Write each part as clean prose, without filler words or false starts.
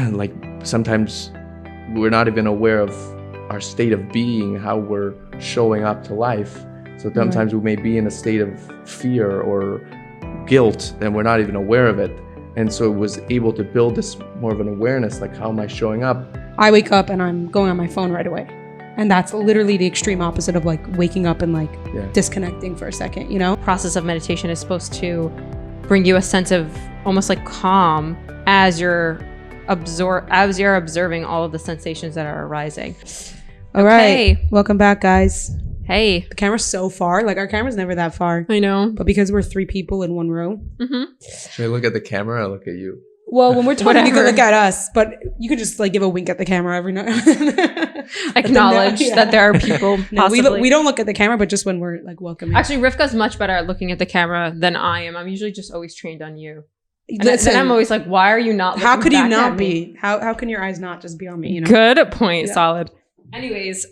like sometimes we're not even aware of our state of being, how we're showing up to life. So sometimes we may be in a state of fear or guilt and we're not even aware of it. And so it was able to build this more of an awareness, like how am I showing up? I wake up and I'm going on my phone right away. And that's literally the extreme opposite of like waking up and like disconnecting for a second, you know? Process of meditation is supposed to bring you a sense of almost like calm as you're observing all of the sensations that are arising. All right. Welcome back, guys. Hey. The camera's so far. Like, our camera's never that far. I know. But because we're 3 people in one row. Mm-hmm. Should I look at the camera or look at you? Well, when we're talking, you can look at us, but you could just like give a wink at the camera every now and then. Acknowledge that there are people possibly. No, we don't look at the camera, but just when we're like welcoming. Actually, Rivka's much better at looking at the camera than I am. I'm usually just always trained on you. Listen, and I'm always like, why are you not looking how could you back not at be? me? How can your eyes not just be on me? You know? Good point. Yeah. Solid. Anyways,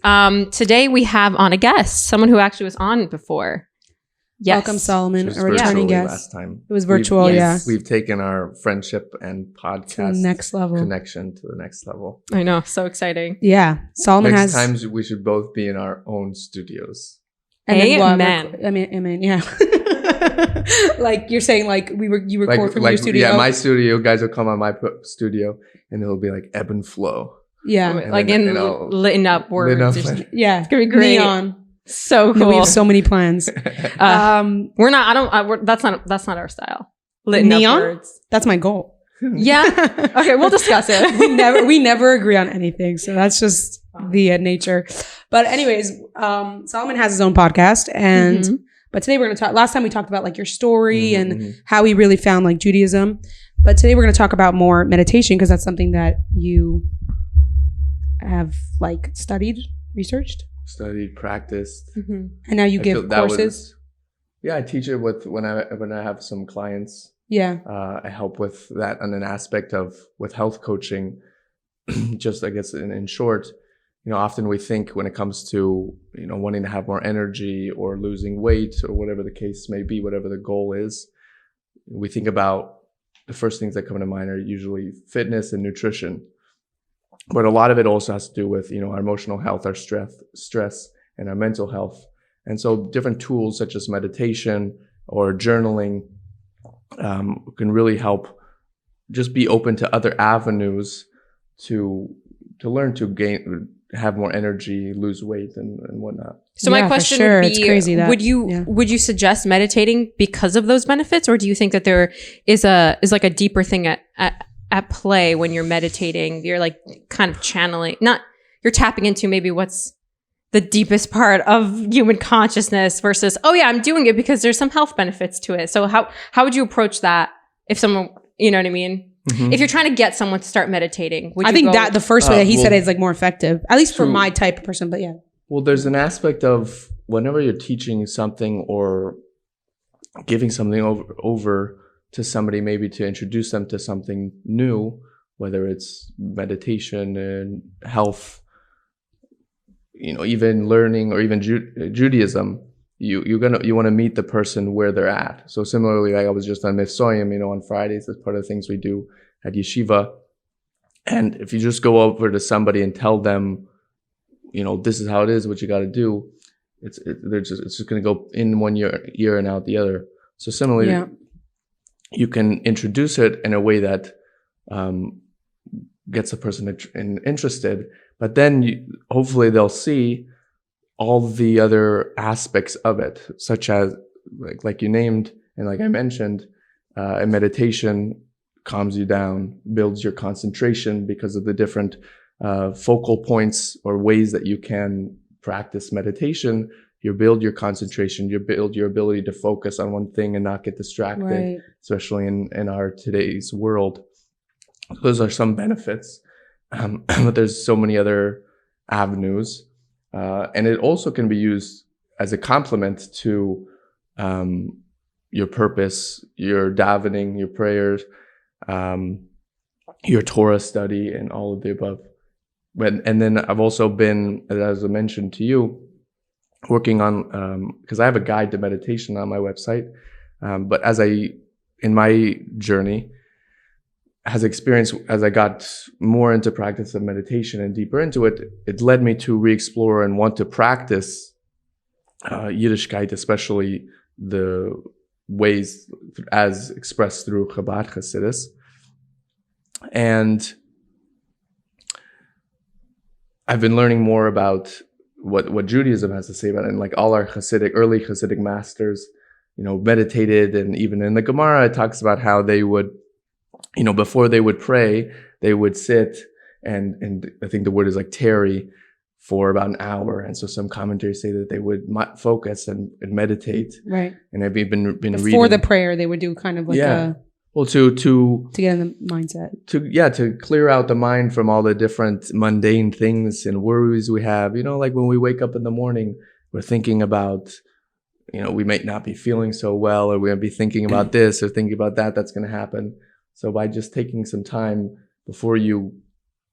today we have on a guest, someone who actually was on before. Yes. Welcome, Solomon, a returning guest. Last time. It was virtual, We've taken our friendship and podcast to the next level. Connection to the next level. I know, so exciting. Yeah, Solomon next times we should both be in our own studios. Amen. Amen. Yeah. Like you're saying, like you record from your studio. Yeah, my studio. Guys will come on my studio, and it'll be like ebb and flow. Yeah, and like in lit up words. Yeah, it's gonna be great. Neon. So cool. No, we have so many plans. We're not. That's not our style. Lit neon. Up words. That's my goal. Yeah. Okay, we'll discuss it. we never agree on anything, so that's just the nature. But anyways, Solomon has his own podcast, and but today we're gonna talk. Last time we talked about like your story and how he really found like Judaism, but today we're gonna talk about more meditation because that's something that you have like researched. Studied, practiced, and now you give courses. I teach it when I have some clients. Yeah, I help with that on an aspect with health coaching. Just I guess in short, often we think when it comes to wanting to have more energy or losing weight or whatever the case may be, whatever the goal is, we think about the first things that come to mind are usually fitness and nutrition. But a lot of it also has to do with, our emotional health, our stress, and our mental health. And so different tools such as meditation or journaling can really help just be open to other avenues to learn to have more energy, lose weight, and whatnot. So my question would be, it's crazy that, would you suggest meditating because of those benefits? Or do you think that there is like a deeper thing at play when you're meditating? You're like kind of channeling, you're tapping into maybe what's the deepest part of human consciousness versus, oh yeah, I'm doing it because there's some health benefits to it. So how would you approach that if someone, you know what I mean? Mm-hmm. If you're trying to get someone to start meditating, I think that the first way that he said it is like more effective, at least for my type of person, but yeah. Well, there's an aspect of whenever you're teaching something or giving something over to somebody, maybe to introduce them to something new, whether it's meditation and health, even learning or even Judaism, you want to meet the person where they're at. So similarly, like I was just on Mifsoyim, on Fridays, that's part of the things we do at Yeshiva. And if you just go over to somebody and tell them, this is how it is, what you got to do, it's just going to go in one ear and out the other. So similarly, you can introduce it in a way that gets a person interested, but then hopefully they'll see all the other aspects of it, such as like you named and like I mentioned, a meditation calms you down, builds your concentration because of the different focal points or ways that you can practice meditation. You build your concentration, you build your ability to focus on one thing and not get distracted, especially in our today's world. Those are some benefits, but there's so many other avenues. And it also can be used as a complement to your purpose, your davening, your prayers, your Torah study, and all of the above. And then I've also been, as I mentioned to you, working on, because I have a guide to meditation on my website. But in my journey, has experienced, as I got more into practice of meditation and deeper into it, it led me to re-explore and want to practice Yiddishkeit, especially the ways as expressed through Chabad Hasidus. And I've been learning more about what Judaism has to say about it. And like all our early Hasidic masters, meditated. And even in the Gemara, it talks about how they would, before they would pray, they would sit and I think the word is like tarry for about an hour. And so some commentaries say that they would focus and meditate. Right. And I've been reading. Before the prayer, they would do kind of like to get in the mindset. To clear out the mind from all the different mundane things and worries we have. Like when we wake up in the morning, we're thinking about, we might not be feeling so well, or we're going to be thinking about this or thinking about that, that's going to happen. So by just taking some time before you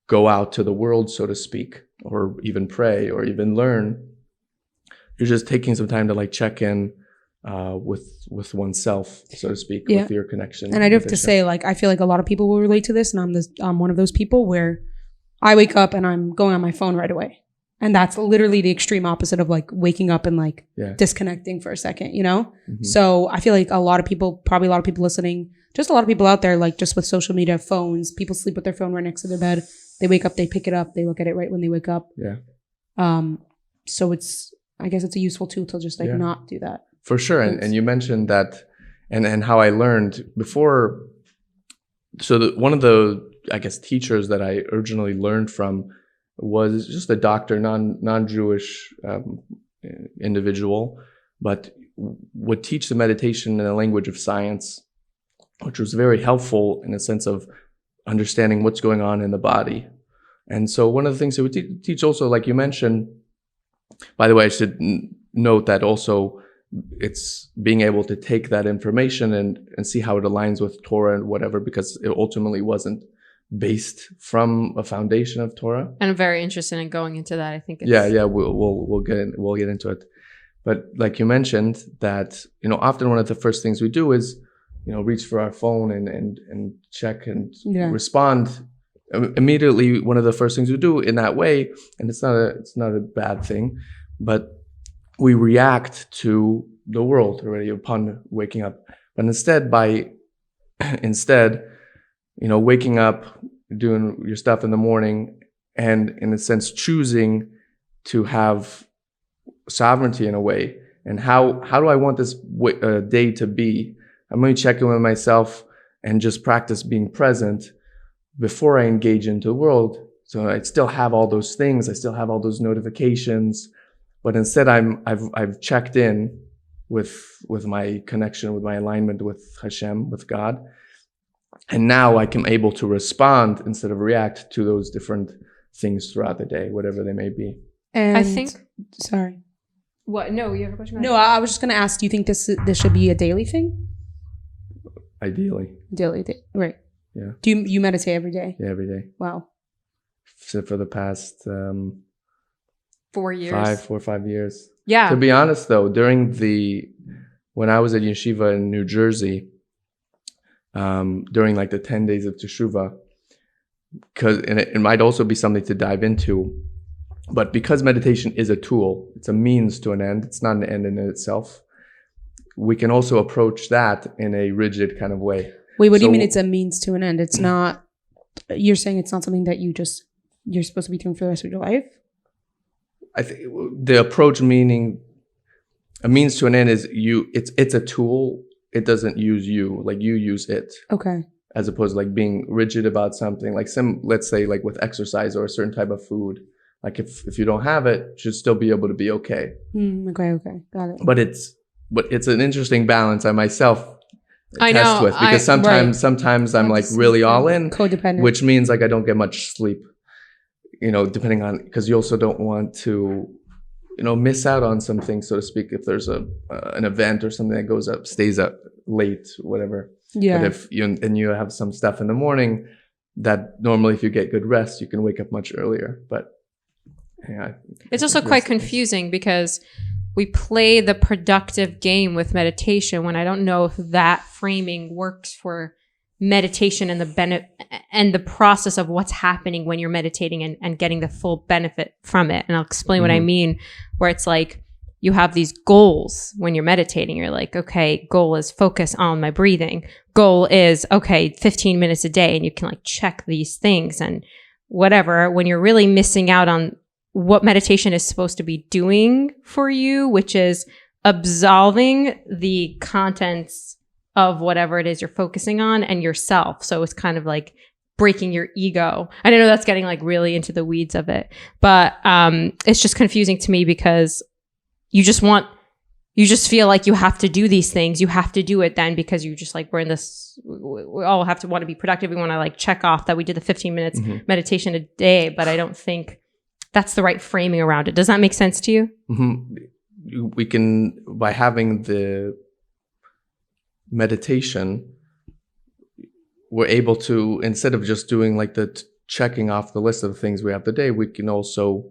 go out to the world, so to speak, or even pray or even learn, you're just taking some time to like check in with oneself, so to speak, with your connection. And I do have to say, like, I feel like a lot of people will relate to this, and I'm one of those people where I wake up and I'm going on my phone right away. And that's literally the extreme opposite of like waking up and like disconnecting for a second, Mm-hmm. So I feel like probably a lot of people listening, just a lot of people out there, like just with social media, phones, people sleep with their phone right next to their bed. They wake up, they pick it up, they look at it right when they wake up. Yeah. So I guess it's a useful tool to just like not do that. For sure. And you mentioned that and how I learned before. So one of the, I guess, teachers that I originally learned from was just a doctor, non-Jewish individual, but would teach the meditation in the language of science, which was very helpful in a sense of understanding what's going on in the body. And so one of the things that we teach also, like you mentioned, by the way, I should note that also it's being able to take that information and see how it aligns with Torah and whatever, because it ultimately wasn't based from a foundation of Torah. And I'm very interested in going into that. I think it's... we'll get into it. But like you mentioned, that often one of the first things we do is reach for our phone and check and respond immediately. One of the first things we do in that way, and it's not a bad thing, but we react to the world already upon waking up. But instead, waking up, doing your stuff in the morning, and in a sense choosing to have sovereignty in a way, and how do I want this day to be? I'm going to check in with myself and just practice being present before I engage into the world. So I still have all those things, I still have all those notifications, but instead I've checked in with my connection, with my alignment with Hashem, with God. And now I can able to respond instead of react to those different things throughout the day, whatever they may be. And I think... Sorry. What? No, you have a question? No, I was just going to ask, do you think this should be a daily thing? Ideally. Daily, right. Yeah. Do you meditate every day? Yeah, every day. Wow. So for the past 4 years. 4 or 5 years. Yeah. To be honest, though, when I was at yeshiva in New Jersey, during like the 10 days of Teshuvah, and it might also be something to dive into, but because meditation is a tool, it's a means to an end, it's not an end in itself, we can also approach that in a rigid kind of way. Wait, what do you mean it's a means to an end? It's not, you're saying it's not something that you're supposed to be doing for the rest of your life? I think the approach, meaning a means to an end, is it's a tool. It doesn't use you, like you use it. Okay. As opposed to like being rigid about something, like let's say like with exercise or a certain type of food. Like if you don't have it, you should still be able to be okay. Okay, got it. But it's an interesting balance I myself test with, because sometimes I'm like really all in, codependent, which means like I don't get much sleep. Depending on, because you also don't want to miss out on some things, so to speak, if there's an event or something that stays up late, whatever. Yeah. But if you have some stuff in the morning that normally if you get good rest, you can wake up much earlier. But yeah. It's also quite confusing because we play the productive game with meditation when I don't know if that framing works for meditation and the process of what's happening when you're meditating and getting the full benefit from it. And I'll explain what I mean, where it's like you have these goals when you're meditating. You're like, okay, goal is focus on my breathing. Goal is, okay, 15 minutes a day. And you can like check these things and whatever, when you're really missing out on what meditation is supposed to be doing for you, which is absolving the contents of whatever it is you're focusing on and yourself. So it's kind of like breaking your ego. I know that's getting like really into the weeds of it, but it's just confusing to me because you just feel like you have to do these things. You have to do it then because you just like, we're in this, we all have to want to be productive. We want to like check off that we did the 15 minutes meditation a day, but I don't think that's the right framing around it. Does that make sense to you? We can, by having the meditation, we're able to, instead of just doing like the checking off the list of things we have today, we can also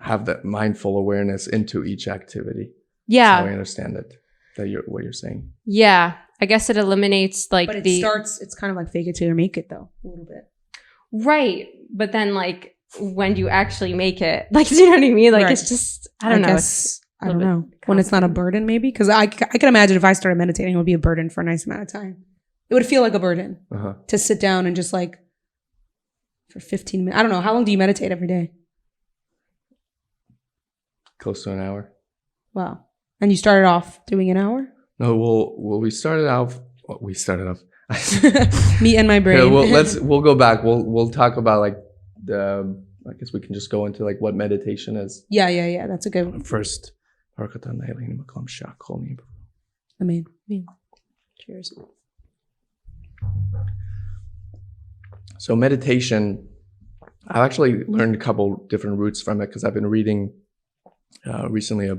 have that mindful awareness into each activity. Yeah. That's how I understand it, what you're saying. Yeah. I guess it eliminates like but it's kind of like fake it till you make it though, a little bit. Right. But then like when do you actually make it? Like, do you know what I mean? Like it's just, I don't know. I don't know. When it's not a burden maybe. Because I can imagine if I started meditating, it would be a burden for a nice amount of time. It would feel like a burden to sit down and just like for 15 minutes. I don't know. How long do you meditate every day? Close to an hour. Wow. And you started off doing an hour? No, we started off. Me and my brain. Yeah, we'll go back. We'll talk about like I guess we can just go into like what meditation is. Yeah. That's a good one. First. Amen. Cheers. So meditation, I've actually learned a couple different roots from it because I've been reading recently a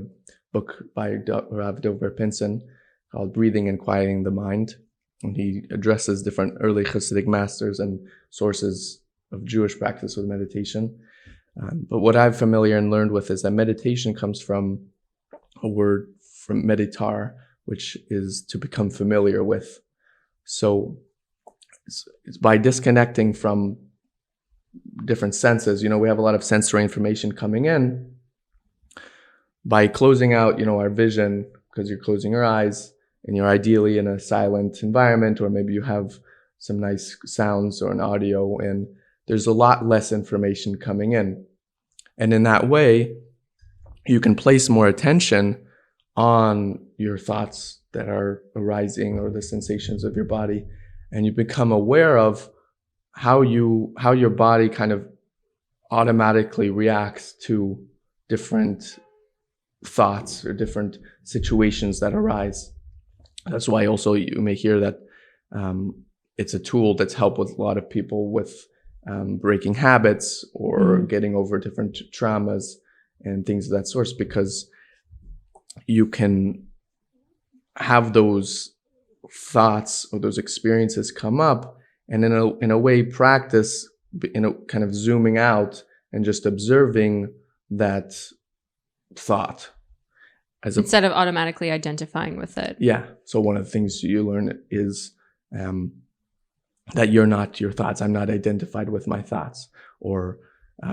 book by Rav Dover Pinson called Breathing and Quieting the Mind. And he addresses different early Hasidic masters and sources of Jewish practice with meditation. But what I'm familiar and learned with is that meditation comes from a word from meditar, which is to become familiar with. So it's by disconnecting from different senses. You know, we have a lot of sensory information coming in. By closing out, our vision, because you're closing your eyes and you're ideally in a silent environment, or maybe you have some nice sounds or an audio, and there's a lot less information coming in. And in that way, you can place more attention on your thoughts that are arising or the sensations of your body, and you become aware of how your body kind of automatically reacts to different thoughts or different situations that arise. That's why also you may hear that it's a tool that's helped with a lot of people with breaking habits or getting over different traumas and things of that sort, because you can have those thoughts or those experiences come up and in a way practice kind of zooming out and just observing that thought instead of automatically identifying with it. Yeah. So one of the things you learn is that you're not your thoughts. I'm not identified with my thoughts, or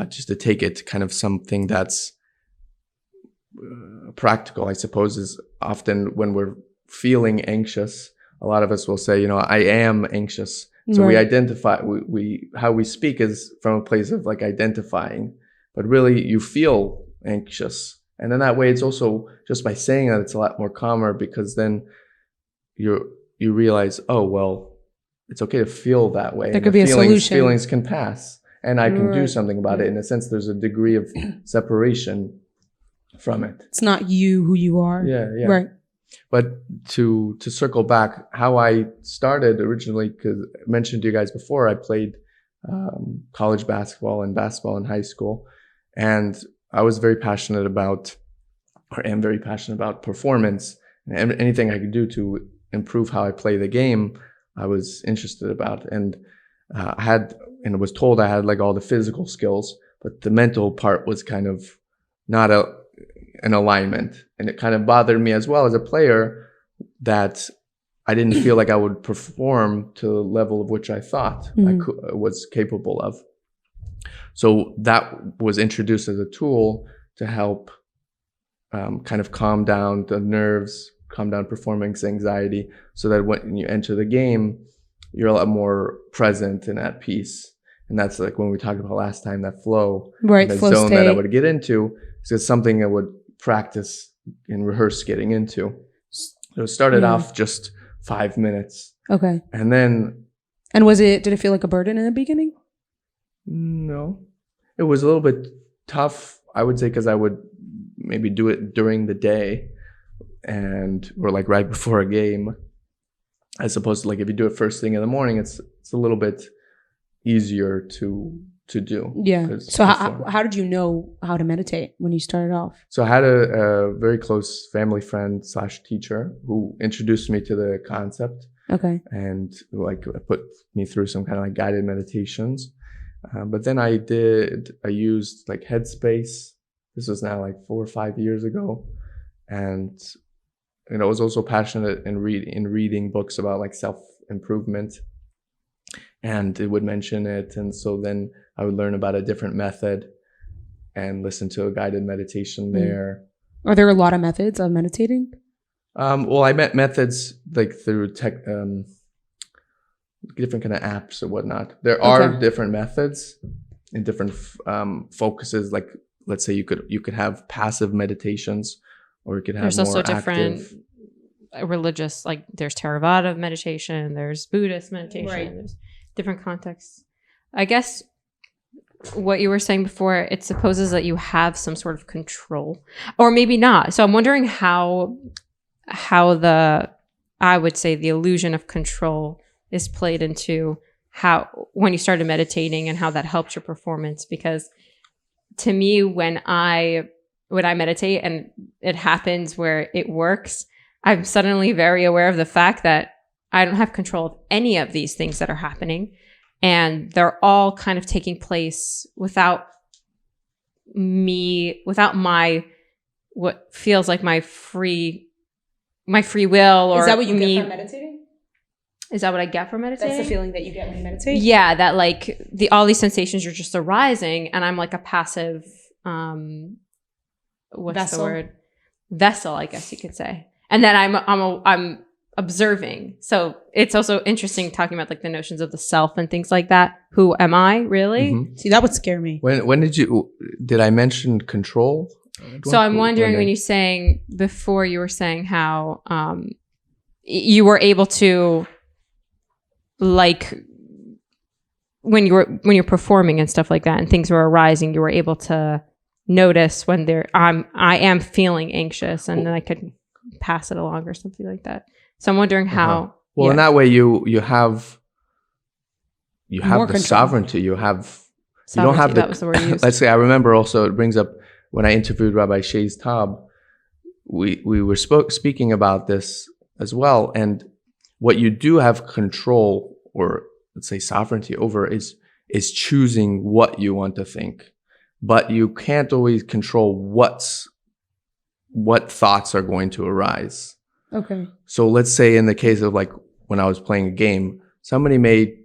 just to take it kind of something that's practical, I suppose, is often when we're feeling anxious, a lot of us will say, I am anxious. So we identify, how we speak is from a place of like identifying, but really you feel anxious. And in that way, it's also just by saying that, it's a lot more calmer, because then you realize, oh, well, it's okay to feel that way. There could be a solution. Feelings can pass, and I can do something about it. In a sense, there's a degree of separation from it. It's not you who you are. Yeah. Right. But to circle back, how I started originally, because I mentioned to you guys before, I played college basketball and basketball in high school, and I was very passionate about, or am very passionate about, performance, and anything I could do to improve how I play the game, I was interested about. And I was told I had like all the physical skills, but the mental part was kind of not an alignment. And it kind of bothered me as well as a player that I didn't feel like I would perform to the level of which I thought was capable of. So that was introduced as a tool to help kind of calm down the nerves, calm down performance anxiety, so that when you enter the game, you're a lot more present and at peace. And that's like when we talked about last time, that flow, right? the Flow zone state. that I would get into. So it's something I would practice and rehearse getting into. So it started off just 5 minutes. Okay. And then. And did it feel like a burden in the beginning? No. It was a little bit tough, I would say, because I would maybe do it during the day or like right before a game, as opposed to like if you do it first thing in the morning, it's a little bit easier to do. Yeah. So how did you know how to meditate when you started off? So I had a very close family friend / teacher who introduced me to the concept. Okay. And like put me through some kind of like guided meditations. But then I used like Headspace. This was now like 4 or 5 years ago. And I was also passionate in reading books about like self-improvement. And it would mention it. And so then I would learn about a different method and listen to a guided meditation there. Are there a lot of methods of meditating? Well, I met methods like through different kind of apps or whatnot. There are different methods and different focuses. Like, let's say you could have passive meditations, or you could have there's more also active. Different religious, like there's Theravada meditation, there's Buddhist meditation, there's different contexts. I guess what you were saying before, it supposes that you have some sort of control, or maybe not. So I'm wondering how I would say the illusion of control is played into when you started meditating and how that helped your performance. Because to me, when I meditate and it happens where it works, I'm suddenly very aware of the fact that I don't have control of any of these things that are happening. And they're all kind of taking place without what feels like my free will. Or is that what you get from meditating? Is that what I get from meditating? That's the feeling that you get when you meditate? Yeah, that like all these sensations are just arising, and I'm like a passive, Vessel. The word? Vessel, I guess you could say. And then I'm observing. So it's also interesting talking about like the notions of the self and things like that. Who am I really? Mm-hmm. See, that would scare me. When did I mention control? So I'm wondering when you were saying how you were able to, like when you're performing and stuff like that and things were arising, you were able to notice when I am feeling anxious, and then I could pass it along or something like that. So I'm wondering how. Well, in that way, you have More the control. Sovereignty. You don't have that was the word you used. Let's say I remember also it brings up when I interviewed Rabbi Shays Taub, we were speaking about this as well, and what you do have control, or let's say sovereignty over, is choosing what you want to think, but you can't always control what thoughts are going to arise. Okay. So let's say in the case of like when I was playing a game, somebody may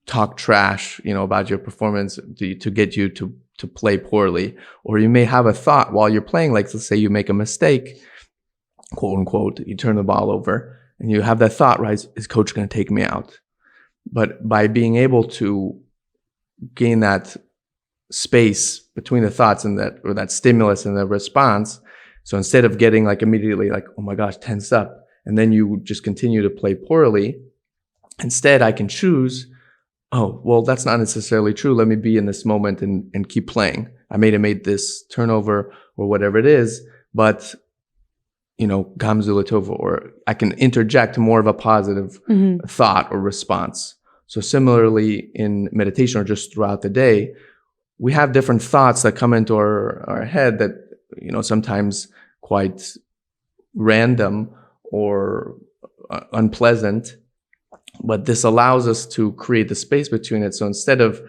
talk trash, about your performance to get you to play poorly, or you may have a thought while you're playing, like let's say you make a mistake, quote unquote, you turn the ball over, and you have that thought, right? Is coach going to take me out? But by being able to gain that space between the thoughts and that stimulus and the response, so instead of getting like immediately like, oh my gosh, tense up, and then you just continue to play poorly, instead I can choose, oh, well, that's not necessarily true. Let me be in this moment and keep playing. I may have made this turnover or whatever it is, but Gamzu Latova, or I can interject more of a positive thought or response. So similarly in meditation or just throughout the day, we have different thoughts that come into our head that, sometimes quite random or unpleasant, but this allows us to create the space between it. So instead of,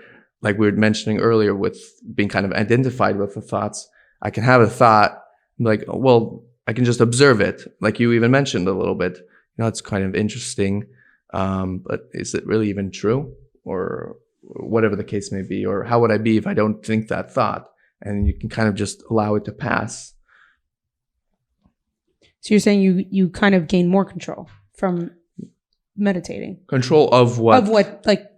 like we were mentioning earlier, with being kind of identified with the thoughts, I can have a thought like, well, I can just observe it. Like you even mentioned a little bit, it's kind of interesting, but is it really even true, or whatever the case may be, or how would I be if I don't think that thought? And you can kind of just allow it to pass. So you're saying you kind of gain more control from meditating. Control of what? Of what, like,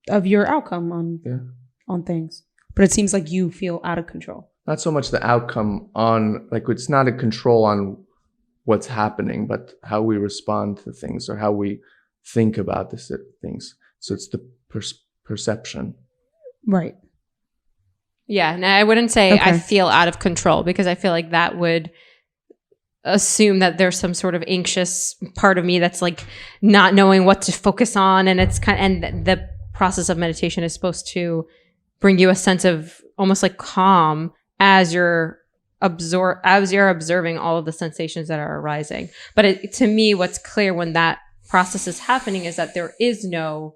of your outcome on things. But it seems like you feel out of control. Not so much the outcome on, like, it's not a control on what's happening, but how we respond to things or how we think about the things. So it's the perception. Right. Yeah. And I wouldn't say Okay. I feel out of control, because I feel like that would assume that there's some sort of anxious part of me that's like not knowing what to focus on. And it's and the process of meditation is supposed to bring you a sense of almost like calm as you're observing all of the sensations that are arising. But to me, what's clear when that process is happening is that there is no,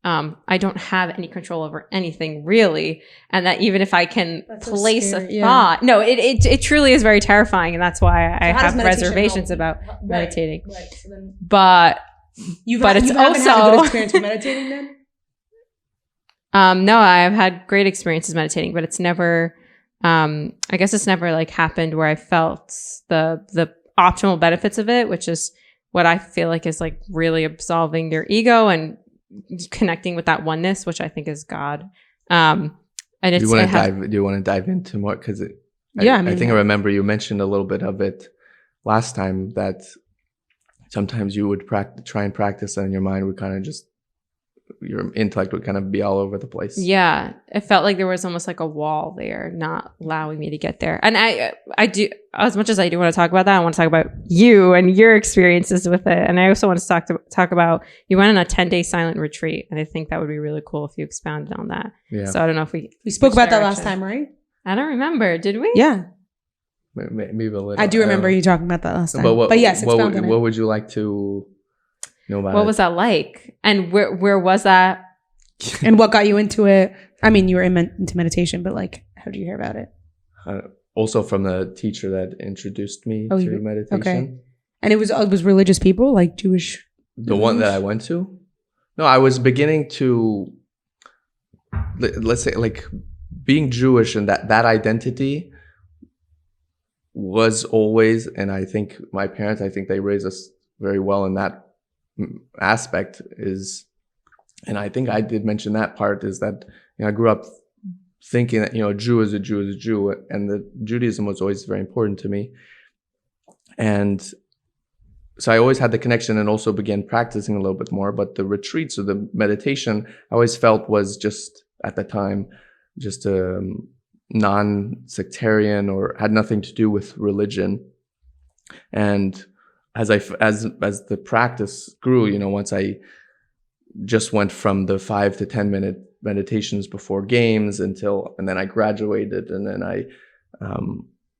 I don't have any control over anything really. And that even if I can place a thought, no, it truly is very terrifying. And that's why I have reservations about meditating. Right. So then But you it's haven't had a also- good experience with meditating then? no, I've had great experiences meditating, but it's never, I guess it's never like happened where I felt the optimal benefits of it, which is what I feel like is like really absolving your ego and connecting with that oneness, which I think is God. And it's, Do you want to dive into more? Because I think I remember you mentioned a little bit of it last time, that sometimes you would try and practice, and your mind would kind of just, your intellect would kind of be all over the place. Yeah, it felt like there was almost like a wall there, not allowing me to get there. And I do, as much as I do want to talk about that, I want to talk about you and your experiences with it. And I also want to talk about, you went on a 10-day silent retreat, and I think that would be really cool if you expounded on that. Yeah. So I don't know if we spoke about that last time, right? I don't remember. Did we? Yeah. Maybe a little. I do remember you talking about that last time. But But yes, expound on it. What would you like to know about it? What was that like? And where was that? And what got you into it? I mean, you were into meditation, but like, how did you hear about it? Also from the teacher that introduced me to meditation. Okay. And it was religious people, like Jewish. The one that I went to? No, I was beginning to, let's say, like, being Jewish, and that identity was always, and I think my parents, I think they raised us very well in that aspect, is, and I think I did mention that part, is that, I grew up thinking that, a Jew is a Jew is a Jew, and the Judaism was always very important to me. And so I always had the connection, and also began practicing a little bit more. But the retreats or the meditation, I always felt was just, at the time, just a non-sectarian, or had nothing to do with religion. And as the practice grew, once I just went from the 5 to 10 minute meditations before games and then I graduated, and then I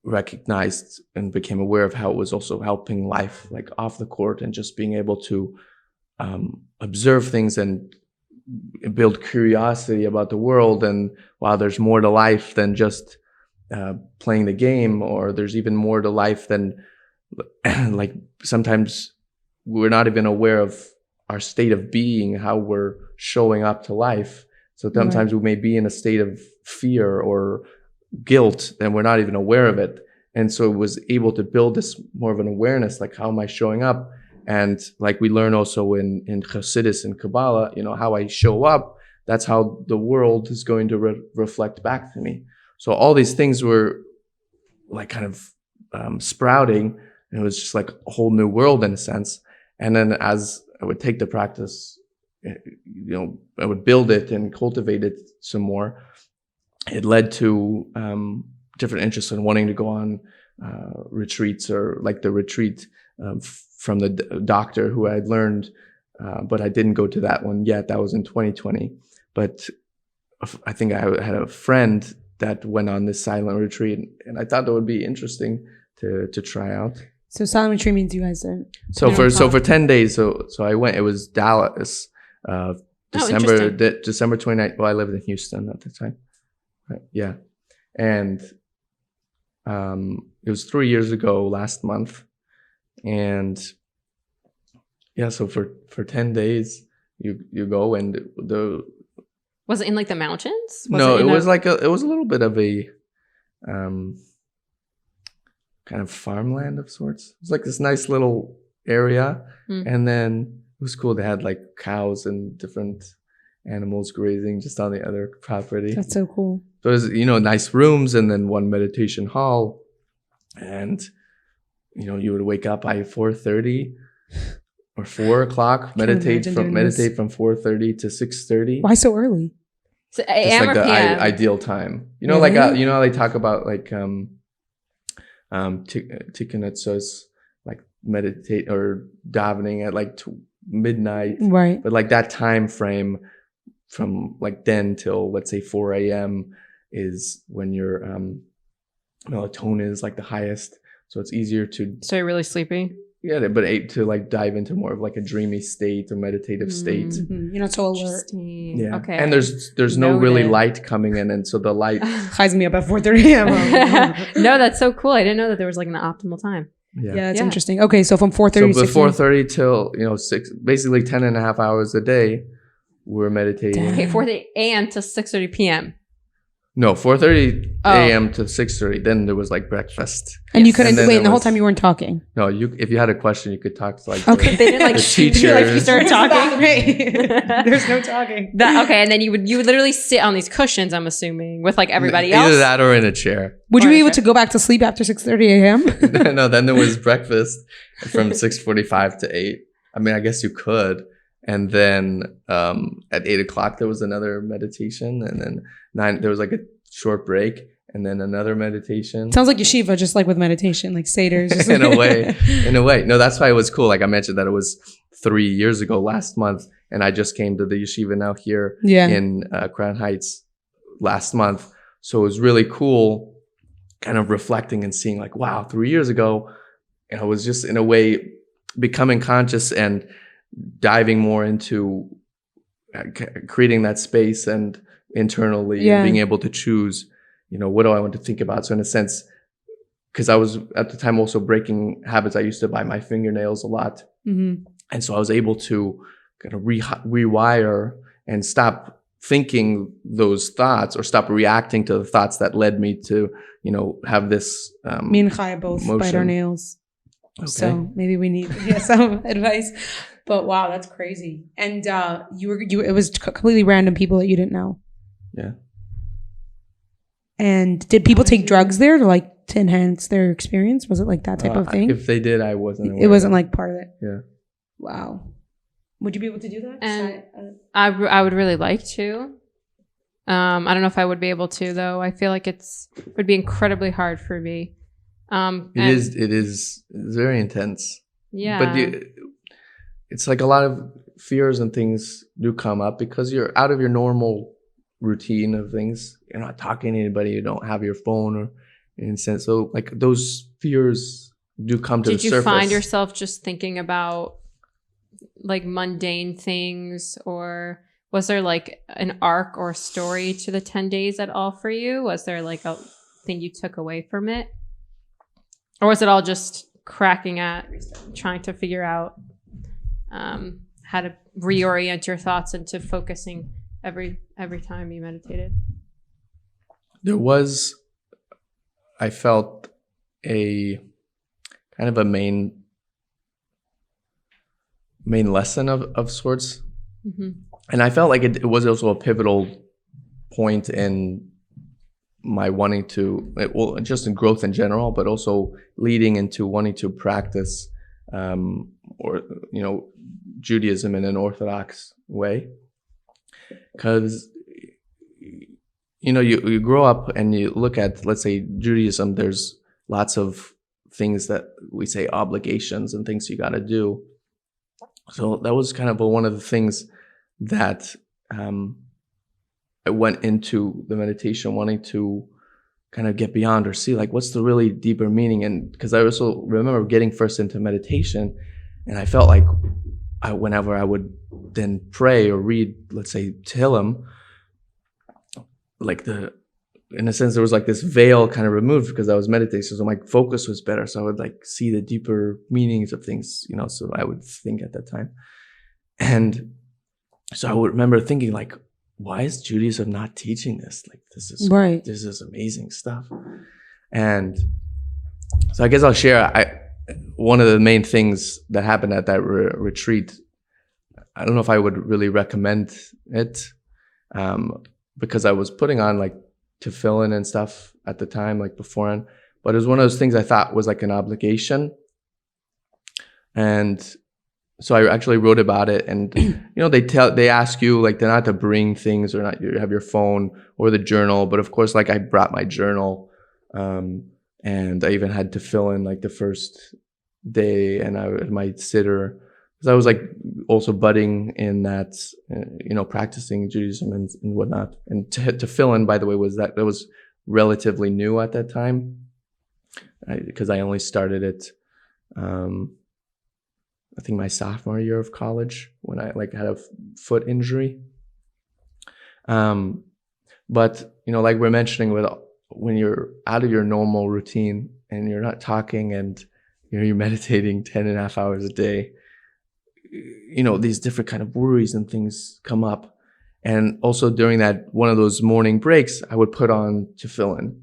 recognized and became aware of how it was also helping life, like off the court, and just being able to observe things and build curiosity about the world. And wow, there's more to life than just playing the game, or there's even more to life than, like, sometimes we're not even aware of our state of being, how we're showing up to life. So sometimes we may be in a state of fear or guilt, and we're not even aware of it. And so it was able to build this more of an awareness, like, how am I showing up? And like we learn also in Hasidus and Kabbalah, how I show up, that's how the world is going to reflect back to me. So all these things were like kind of sprouting, and it was just like a whole new world in a sense. And then as I would take the practice, I would build it and cultivate it some more. It led to different interests in wanting to go on retreats, or like the retreat from the doctor who I had learned, but I didn't go to that one yet. That was in 2020. But I think I had a friend that went on this silent retreat, and I thought that would be interesting to try out. So silent retreat means you guys didn't. So for 10 days, so I went. It was Dallas, December 29th. Well, I lived in Houston at the time. Right, yeah, and it was 3 years ago last month, and Yeah, so for 10 days you go, and the Was it in like the mountains? no, it it in was like it was a little bit of a kind of farmland of sorts. It was like this nice little area, and then it was cool. They had like cows and different animals grazing just on the other property. That's so cool. So it was, nice rooms, and then one meditation hall, and you would wake up by 4:30 or 4 o'clock, meditate from 4:30 to 6:30. Why so early? So Just AM like or the PM? ideal time. Really? How they talk about like Tikkun Otzos, like meditate or davening at like midnight, Right. but like that time frame from like then till let's say 4 a.m. is when your melatonin is like the highest, so it's easier to So you're really sleepy? to like dive into more of like a dreamy state or meditative state. Mhm. You're not so alert. Interesting. Yeah. Okay. And there's no really Noted. light coming in, and so the light. Hides me up at 4:30 a.m. No, that's so cool. I didn't know that there was like an optimal time. Yeah. Yeah, it's Yeah. interesting. Okay, so from 4:30 So to before 6. 30 till 6, basically 10 and a half hours a day, we're meditating. Okay, 4:30 a.m. to 6:30 p.m. No, 4:30 Oh. a.m. to 6:30. Then there was like breakfast. And you Yes. couldn't And then wait, there and the whole was- time you weren't talking. No, if you had a question, you could talk to like Okay. They didn't like The shoot you like you teachers. started talking. There's no talking. Okay, and then you would literally sit on these cushions, I'm assuming, with like everybody else. Either that or in a chair. Would you Or be in a able chair. to go back to sleep after 6:30 a.m.? No, then there was breakfast from 6:45 to 8. I mean, I guess you could. And then at 8 o'clock there was another meditation, and then 9 there was like a short break, and then another meditation. Sounds like yeshiva, just like with meditation, like seders. In a way. No, that's why it was cool. Like I mentioned that it was 3 years ago last month, and I just came to the yeshiva now here Yeah. in Crown Heights last month. So it was really cool kind of reflecting and seeing like, wow, 3 years ago, I was just in a way becoming conscious and diving more into creating that space and internally Yeah. being able to choose, what do I want to think about? So in a sense, because I was at the time also breaking habits. I used to bite my fingernails a lot. Mm-hmm. And so I was able to kind of rewire and stop thinking those thoughts or stop reacting to the thoughts that led me to, have this. Me and Chaya both bite our motion. nails. Okay. So maybe we need some advice. But wow, that's crazy. And it was completely random people that you didn't know. Yeah. And did people take drugs there to enhance their experience? Was it like that type of thing? If they did, I wasn't aware. It wasn't like part of it. Yeah. Wow. Would you be able to do that? And I would really like to. I don't know if I would be able to though. I feel like it would be incredibly hard for me. It is very intense. Yeah. But it's like a lot of fears and things do come up because you're out of your normal routine of things. You're not talking to anybody. You don't have your phone or in sense. So like those fears do come to the surface. Did you find yourself just thinking about like mundane things, or was there like an arc or story to the 10 days at all for you? Was there like a thing you took away from it? Or was it all just cracking at trying to figure out how to reorient your thoughts into focusing every time you meditated? I felt a kind of a main lesson of sorts. Mm-hmm. And I felt like it was also a pivotal point in my wanting to, just in growth in general, but also leading into wanting to practice, Judaism in an Orthodox way. Because, you grow up and you look at, let's say, Judaism, there's lots of things that we say obligations and things you got to do. So that was kind of one of the things that I went into the meditation wanting to kind of get beyond or see like what's the really deeper meaning. And because I also remember getting first into meditation, and I felt like whenever I would then pray or read, let's say, Tehillim, like in a sense, there was like this veil kind of removed because I was meditating. So my focus was better. So I would like see the deeper meanings of things, you know, so I would think at that time. And so I would remember thinking like, why is Judaism not teaching this? Like, this is amazing stuff. And so I guess I'll share, one of the main things that happened at that retreat, I don't know if I would really recommend it, because I was putting on like tefillin and stuff at the time, like beforehand. But it was one of those things I thought was like an obligation. And so I actually wrote about it. And, you know, they ask you like not to bring things or not you have your phone or the journal. But of course, like I brought my journal, and I even had tefillin like the first day, and I my sitter. Because I was like also budding in that, you know, practicing Judaism and whatnot. And tefillin, by the way, that was relatively new at that time, because I only started it, I think my sophomore year of college when I like had a foot injury. But you know, like we're mentioning, when you're out of your normal routine and you're not talking and you're meditating 10.5 hours a day, you know, these different kind of worries and things come up. And also during that one of those morning breaks, I would put on tefillin.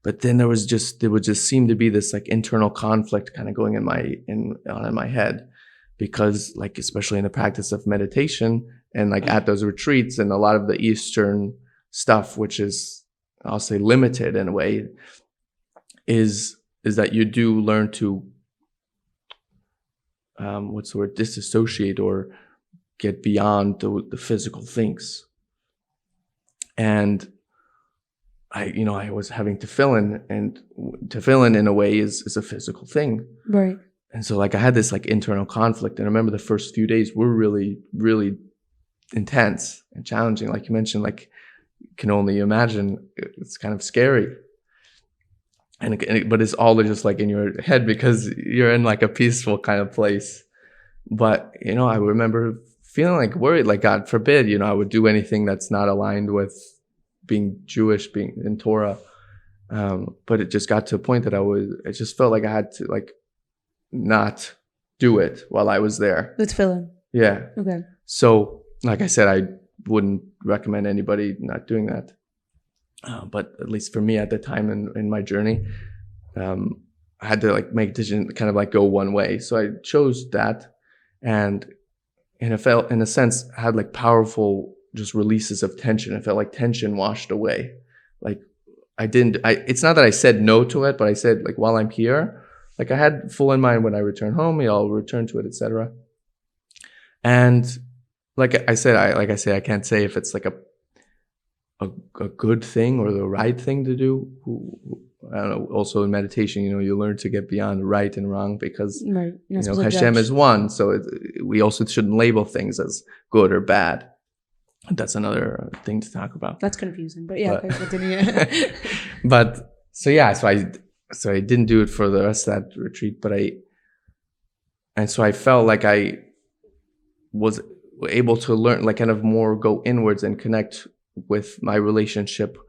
But then there would just seem to be this like internal conflict kind of going on in my head, because like especially in the practice of meditation and like at those retreats and a lot of the Eastern stuff, which is, I'll say, limited in a way, is that you do learn to disassociate or get beyond the physical things. And I was having tefillin, and tefillin in a way is a physical thing. Right. And so like I had this like internal conflict. And I remember the first few days were really, really intense and challenging. Like you mentioned, like you can only imagine, it's kind of scary. But it's all just like in your head because you're in like a peaceful kind of place. But, you know, I remember feeling like worried, like God forbid, you know, I would do anything that's not aligned with being Jewish, being in Torah. But it just got to a point that I just felt like I had to like not do it while I was there. The tefillin. Yeah. Okay. So, like I said, I wouldn't recommend anybody not doing that. But at least for me at the time in my journey, I had to like make a decision, kind of like go one way. So I chose that, and it felt, in a sense, had like powerful just releases of tension. It felt like tension washed away. Like it's not that I said no to it, but I said like while I'm here, like I had full in mind when I return home, I'll return to it, etc. And like I said, I can't say if it's like a good thing or the right thing to do. I don't know. Also in meditation, you know, you learn to get beyond right and wrong because right. You know Hashem is one. So we also shouldn't label things as good or bad. That's another thing to talk about. That's confusing, but yeah, continue. But so I didn't do it for the rest of that retreat, and so I felt like I was able to learn, like kind of more go inwards and connect with my relationship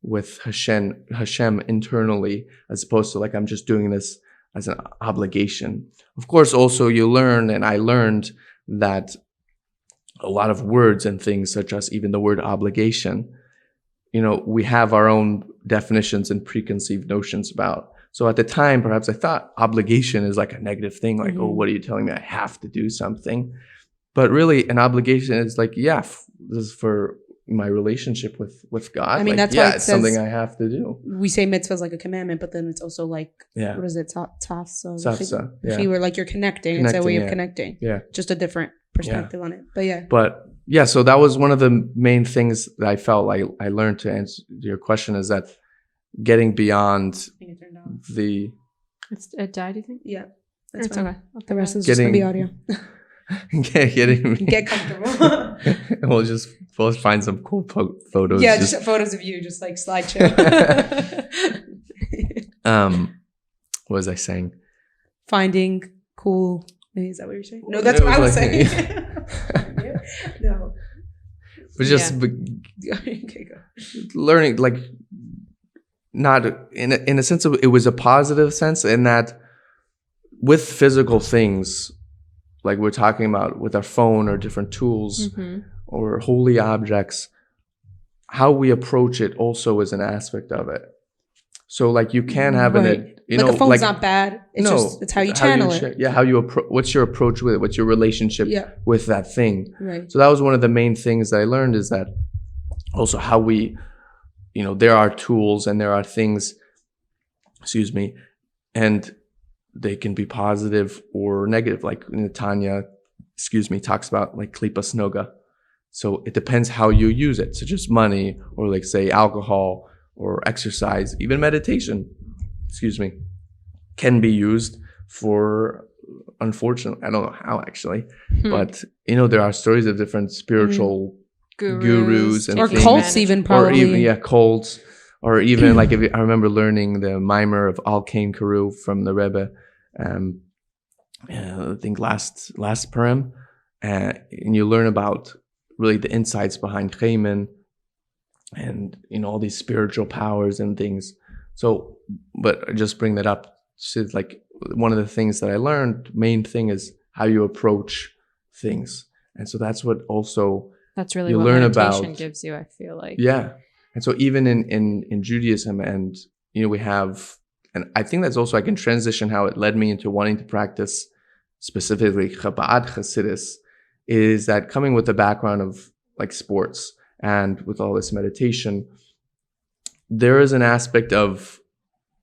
with Hashem internally, as opposed to like I'm just doing this as an obligation. Of course, also you learn, and I learned that a lot of words and things, such as even the word obligation, you know, we have our own definitions and preconceived notions about. So at the time, perhaps I thought obligation is like a negative thing, like, oh, what are you telling me? I have to do something. But really, an obligation is like, this is for my relationship with God. I mean, like, that's why it's something I have to do. We say mitzvah is like a commandment, but then it's also like, what is it? Tafsa. If you were like, you're connecting. It's a way of connecting. Yeah. Just a different perspective on it. But yeah. But yeah, so that was one of the main things that I felt like I learned, to answer your question, is that getting beyond it died, you think? Yeah. That's okay. The rest is just going to be audio. Get comfortable. We'll find some cool photos. Yeah, just photos of you, just like slideshow. What was I saying? Finding cool. Is that what you're saying? No, that's what I was saying. No. But just okay, go. Learning, like not in a sense of, it was a positive sense in that with physical things, like we're talking about with our phone or different tools or holy objects, how we approach it also is an aspect of it. So like you can have a phone's not bad. It's how you channel it. Yeah, how you what's your approach with it? What's your relationship with that thing? Right. So that was one of the main things that I learned, is that also how we, there are tools and there are things, and they can be positive or negative. Like Tanya, talks about like klipas noga. So it depends how you use it. So just money, or like say alcohol or exercise, even meditation, can be used for, unfortunately, I don't know how actually, but there are stories of different spiritual gurus and or things, cults, even probably, or even cults, or even like I remember learning the mimer of Al Kain Karu from the Rebbe, I think last Purim, and you learn about really the insights behind Chaiman and all these spiritual powers and things. So, but I just bring that up. So like one of the things that I learned, main thing is how you approach things, and so that's what also that's really you what learn meditation about. Gives you, I feel like. Yeah, and so even in Judaism, and we have, and I think that's also, I can transition how it led me into wanting to practice specifically Chabad Hasidus, is that coming with the background of like sports and with all this meditation, there is an aspect of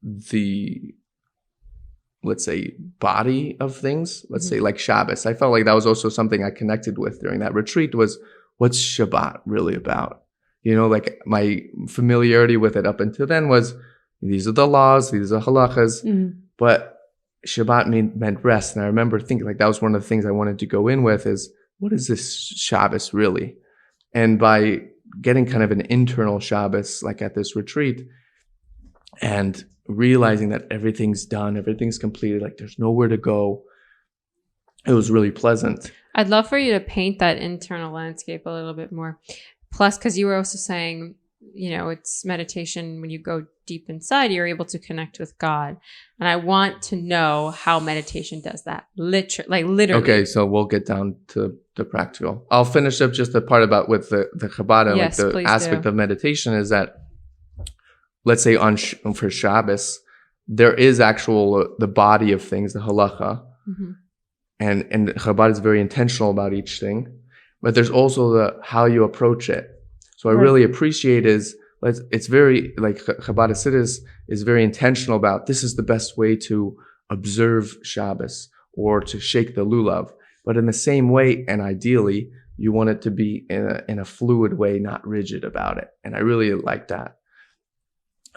the, let's say, body of things. Let's say like Shabbos. I felt like that was also something I connected with during that retreat, was what's Shabbat really about? Like my familiarity with it up until then was, these are the laws, these are halachas, but Shabbat meant rest. And I remember thinking like that was one of the things I wanted to go in with, is what is this Shabbos really? And by getting kind of an internal Shabbos, like at this retreat, and realizing that everything's done, everything's completed, like there's nowhere to go, it was really pleasant. I'd love for you to paint that internal landscape a little bit more. Plus, because you were also saying, it's meditation. When you go deep inside, you're able to connect with God. And I want to know how meditation does that. Literally. Okay, so we'll get down to the practical. I'll finish up just the part about with the Chabad, and yes, like the aspect of meditation is that, let's say for Shabbos, there is the body of things, the halacha, and Chabad is very intentional about each thing. But there's also the how you approach it. So I really appreciate it's very, like Chabad Hasidus is very intentional about, this is the best way to observe Shabbos or to shake the lulav. But in the same way, and ideally, you want it to be in a fluid way, not rigid about it. And I really like that.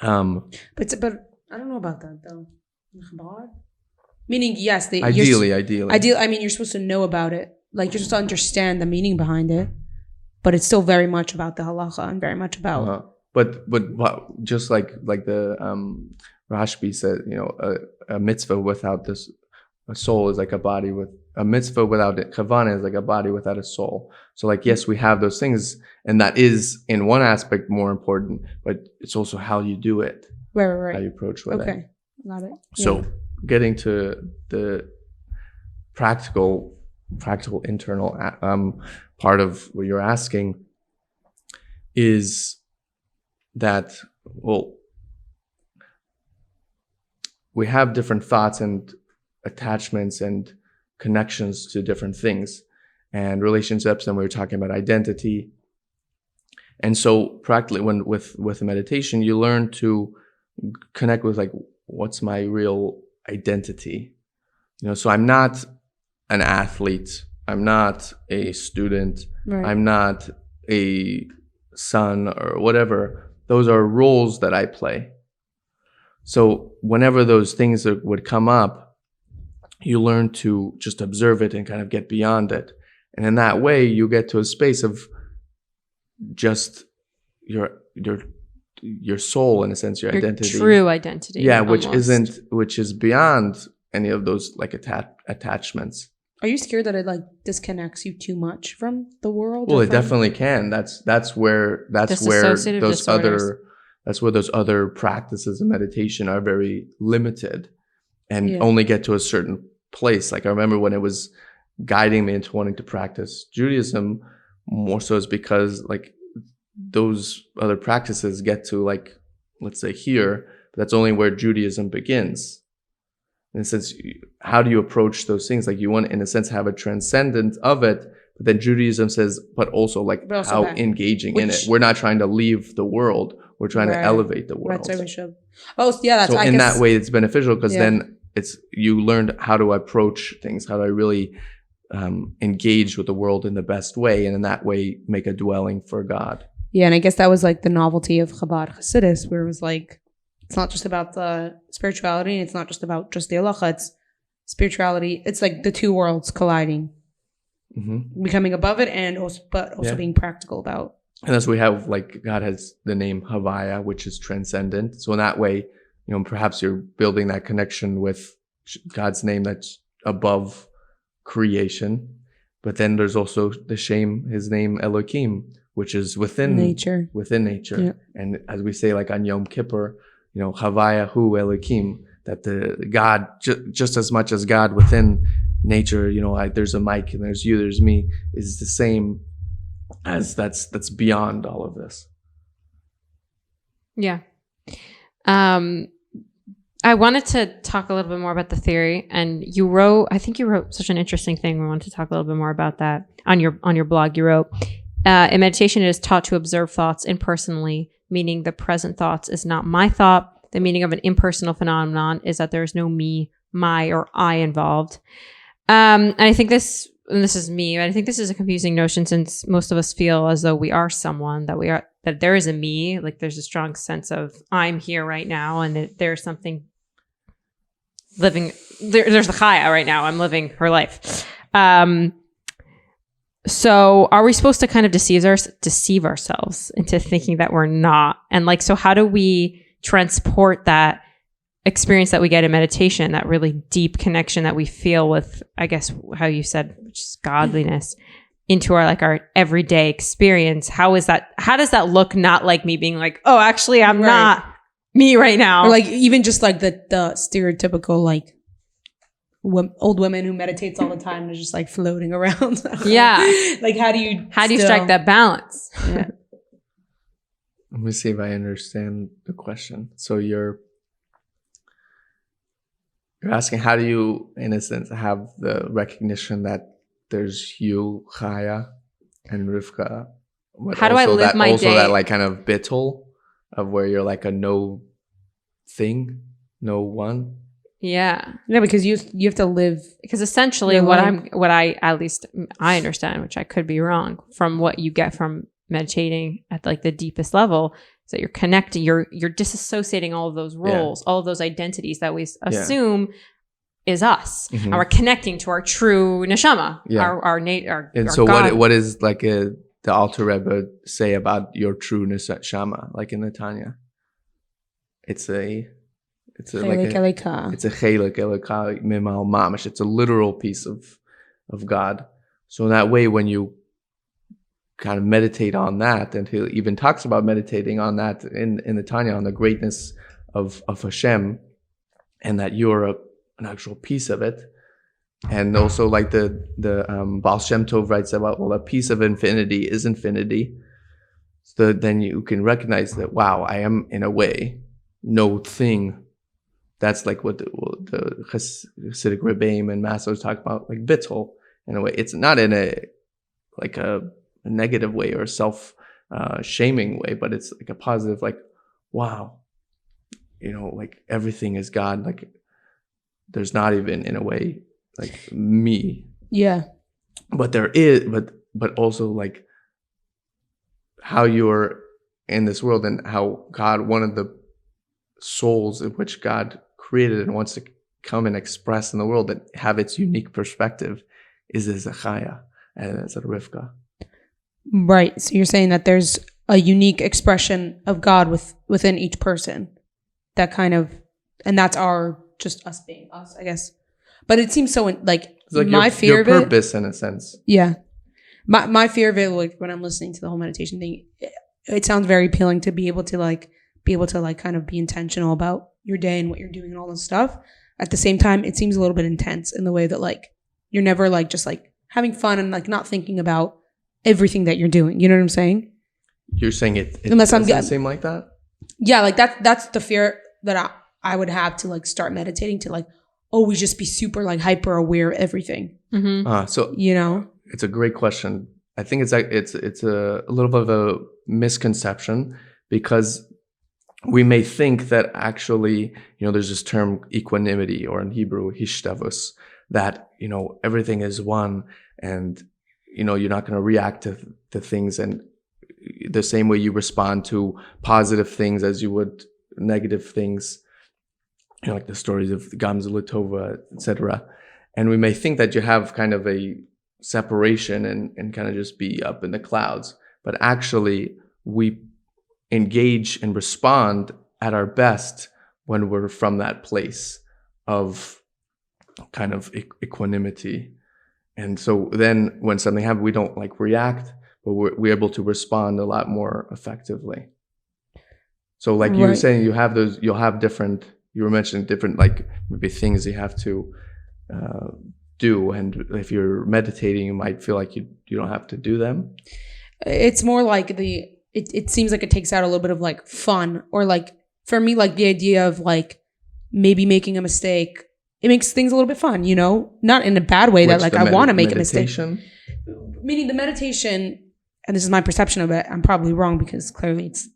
But I don't know about that though. Chabad? Meaning, yes, ideally. I mean, you're supposed to know about it. Like, you're supposed to understand the meaning behind it. But it's still very much about the halacha and very much about. But just like the Rashbi said, a mitzvah without a soul is like a body with a mitzvah without it. Kavana is like a body without a soul. So like, yes, we have those things, and that is in one aspect more important, but it's also how you do it, right. How you approach with it. Okay, got it. So getting to the practical internal part of what you're asking is that, we have different thoughts and attachments and connections to different things and relationships, and we were talking about identity. And so practically with meditation, you learn to connect with like, what's my real identity? So I'm not an athlete, I'm not a student, I'm not a son or whatever. Those are roles that I play. So whenever those things would come up, you learn to just observe it and kind of get beyond it. And in that way, you get to a space of just your soul, in a sense, your identity. True identity. Yeah, almost. which is beyond any of those like attachments. Are you scared that it like disconnects you too much from the world? Well, it definitely can. That's where those other, That's where those other practices of meditation are very limited and Yeah. only get to a certain place. Like I remember when it was guiding me into wanting to practice Judaism, more so is because like those other practices get to like, let's say here, but that's only where Judaism begins. In a sense, how do you approach those things? Like you want, in a sense, have a transcendence of it, but then Judaism says, but also like But also how that- engaging in it. which- We're not trying to leave the world. We're trying to Right. elevate the world. That's what we should. Oh, yeah. That's So I in guess, that way, it's beneficial because Yeah. then it's you learned how to approach things, how to really engage with the world in the best way, and in that way make a dwelling for God. Yeah, and I guess that was like the novelty of Chabad Hasidus, where it was like, it's not just about the spirituality, and it's not just about just the halacha, it's spirituality. It's like the two worlds colliding, becoming above it, and also, but also Yeah. being practical about. And as we have, like, God has the name Havaya, which is transcendent. So in that way, perhaps you're building that connection with God's name that's above creation. But then there's also his name Elohim, which is within Nature. Yeah. And as we say, like on Yom Kippur, Havaya Hu Elohim, that the God, just as much as God within nature, there's a Mike and there's you, there's me, is the same as that's beyond all of this. Yeah. I wanted to talk a little bit more about the theory, and I think you wrote such an interesting thing. We wanted to talk a little bit more about that on your blog. You wrote, in meditation, it is taught to observe thoughts impersonally, meaning the present thoughts is not my thought. The meaning of an impersonal phenomenon is that there is no me, my, or I involved. And I think this is me, I think this is a confusing notion since most of us feel as though we are someone, that there is a me, like there's a strong sense of I'm here right now, and that there's something living there's the Chaya right now. I'm living her life. So are we supposed to kind of deceive ourselves into thinking that we're not? And like, so how do we transport that experience that we get in meditation, that really deep connection that we feel with, I guess, how you said, which is godliness, into our everyday experience? How does that look? Not like me being like, oh, actually, I'm not me right now. Or like even just like the stereotypical like old women who meditates all the time is just like floating around. Yeah. Like how do you strike that balance? Yeah. Let me see if I understand the question. So you're asking, how do you, in a sense, have the recognition that there's you, Chaya, and Rivka? How do I live my day? Also that like kind of bittul of where you're like a no thing, no one. Yeah. No, because you have to live. Because essentially what I at least I understand, which I could be wrong, from what you get from meditating at like the deepest level, is that you're connecting, you're disassociating all of those roles, all of those identities that we assume is us, and we're connecting to our true neshama, our and so God. what is like the Alter Rebbe say about your true neshama, like in the Tanya? It's a chelik elika mimal mamish. It's a literal piece of God. So in that way, when you kind of meditate on that, and he even talks about meditating on that in the Tanya, on the greatness of Hashem, and that you're an actual piece of it. And also like the Baal Shem Tov writes about, well, a piece of infinity is infinity. So then you can recognize that, wow, I am in a way no thing. That's like what the Hasidic Rebbeim and Masters talk about, like bittul. In a way, it's not in a negative way or a self-shaming way, but it's like a positive, like, wow, like everything is God. Like there's not even, in a way, like me. Yeah. But there is, but also like how you're in this world and how God, one of the souls in which God created and wants to come and express in the world and have its unique perspective, is as a Chaya and as a Rivka. Right. So you're saying that there's a unique expression of God within each person, that kind of, and that's just us being us, I guess. But it seems so like my fear of it. Your purpose, in a sense. Yeah. My fear of it, like when I'm listening to the whole meditation thing, it sounds very appealing to be able to like be able to like kind of be intentional about your day and what you're doing and all this stuff. At the same time, it seems a little bit intense in the way that like you're never like just like having fun and like not thinking about everything that you're doing. You know what I'm saying? You're saying it Unless doesn't seem like that? Yeah, like that's the fear that I would have to like start meditating to like always just be super like hyper aware of everything. So You know? it's a great question. I think it's a little bit of a misconception because we may think that actually, there's this term equanimity, or in Hebrew, hishtavus, that, everything is one, and, you're not going to react to things and the same way you respond to positive things as you would negative things, like the stories of Gamza Latova, etc. And we may think that you have kind of a separation and kind of just be up in the clouds, but actually we engage and respond at our best when we're from that place of kind of equanimity. And so then when something happens, we don't like react, but we're able to respond a lot more effectively. So like you were saying, you'll have different, you were mentioning different like maybe things you have to do, and if you're meditating, you might feel like you don't have to do them. It's more like it seems like it takes out a little bit of like fun, or like for me, like the idea of like maybe making a mistake, it makes things a little bit fun, not in a bad way that like I want to make a mistake. Meaning the meditation, and this is my perception of it, I'm probably wrong because clearly it's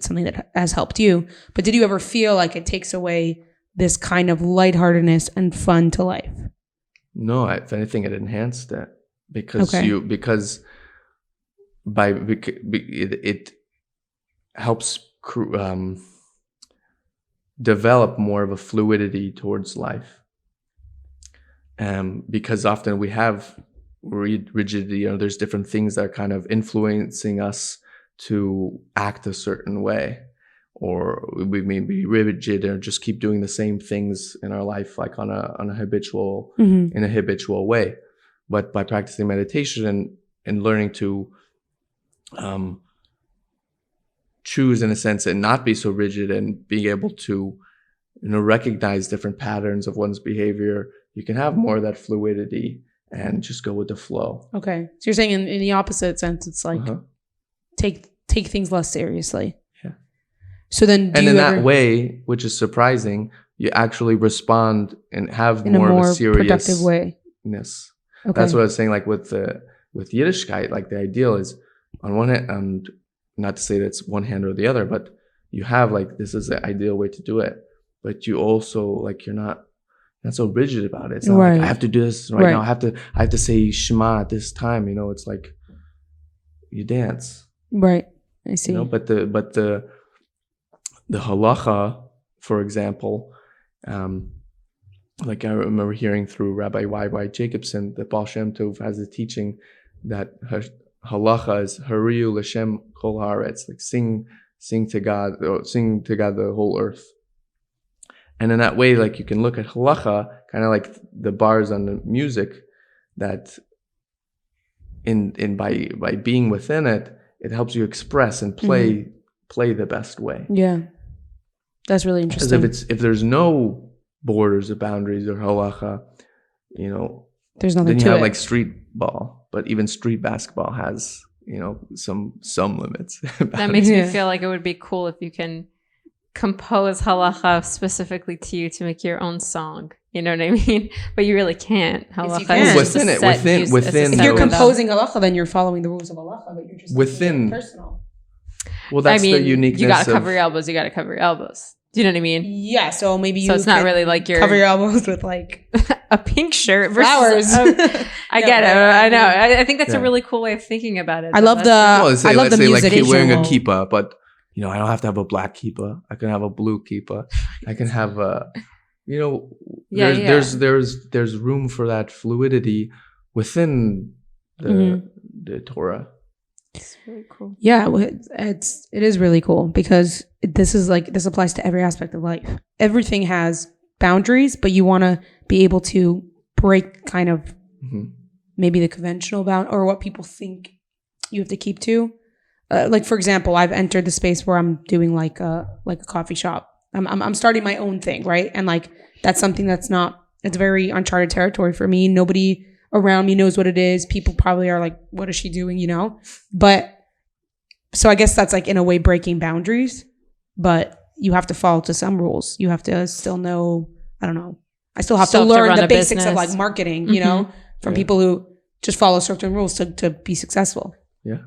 something that has helped you. But did you ever feel like it takes away this kind of lightheartedness and fun to life? No, if anything, it enhanced it because it helps develop more of a fluidity towards life. Because often we have rigidity, there's different things that are kind of influencing us to act a certain way, or we may be rigid or just keep doing the same things in our life, like on a habitual, in a habitual way. But by practicing meditation and learning to choose in a sense and not be so rigid, and being able to recognize different patterns of one's behavior, you can have more of that fluidity and just go with the flow. Okay, so you're saying in the opposite sense, it's like take things less seriously. Yeah. So then, that way, which is surprising, you actually respond and have more of a serious productive way. Okay. That's what I was saying. Like with Yiddishkeit, like the ideal is on one hand, not to say that's one hand or the other, but you have like this is the ideal way to do it. But you also like you're not so rigid about it. It's not like I have to do this right now. I have to say Shema at this time. It's like you dance. Right. I see. But the halacha, for example, like I remember hearing through Rabbi Y.Y. Jacobson that Baal Shem Tov has a teaching that halacha is Hariyu L'Shem Kol Haaretz, like sing to God, or sing to God the whole earth. And in that way, like you can look at halacha kind of like the bars on the music, that by being within it, it helps you express and play the best way. Yeah, that's really interesting. Because if there's no borders or boundaries or halacha, there's nothing. Then you to have it. like street ball, but even street basketball has some limits. That makes me feel like it would be cool if you can compose halacha specifically to you to make your own song. You know what I mean? But you really can't. Halacha is within it. Within. If you're composing halacha, then you're following the rules of halacha, but you're just within personal. Well, that's the uniqueness. You got to cover your elbows. You got to cover your elbows. Do you know what I mean? Yeah. So maybe you. So it's not really like cover your elbows with like a pink shirt, flowers. I get it. I know. I think that's a really cool way of thinking about it. I love the. I love the music. Like wearing a kippah, but. I don't have to have a black kippah. I can have a blue kippah. I can have a, there's room for that fluidity within the Torah. It's really cool. Yeah, it is really cool because this applies to every aspect of life. Everything has boundaries, but you want to be able to break kind of maybe the conventional bound or what people think you have to keep to. like for example, I've entered the space where I'm doing like a coffee shop. I'm starting my own thing, right? And like that's something that's not, it's very uncharted territory for me. Nobody around me knows what it is. People probably are like, what is she doing, you know? But so I guess that's like in a way breaking boundaries, but you have to follow to some rules. You have to still know, I don't know. I still have to learn the basics of like marketing, you know, from people who just follow certain rules to be successful. Yeah.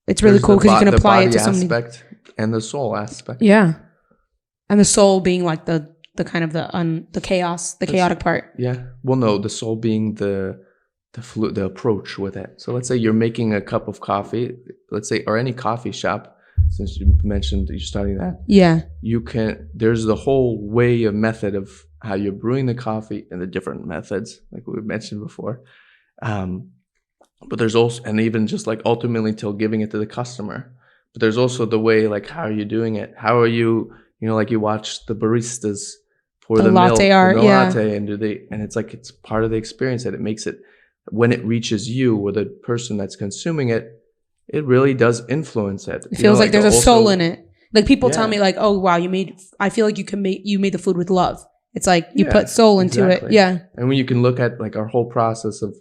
It's really cool because you can apply it to so many aspect and the soul aspect. Yeah. And the soul being like the kind of the chaos, the chaotic part. Yeah. Well, no, the soul being the approach with it. So let's say you're making a cup of coffee, let's say, or any coffee shop, since you mentioned that you're starting that. Yeah. There's the whole way of method of how you're brewing the coffee and the different methods, like we mentioned before. But there's also, and even just like ultimately till giving it to the customer. But there's also the way, like, how are you doing it? How are you, like you watch the baristas pour the milk, latte art, latte, and it's like, it's part of the experience that it makes it, when it reaches you or the person that's consuming it, it really does influence it. It feels like there's a soul in it. Like people tell me like, oh wow, I feel like you made the food with love. It's like you put soul into it. Yeah. And when you can look at like our whole process of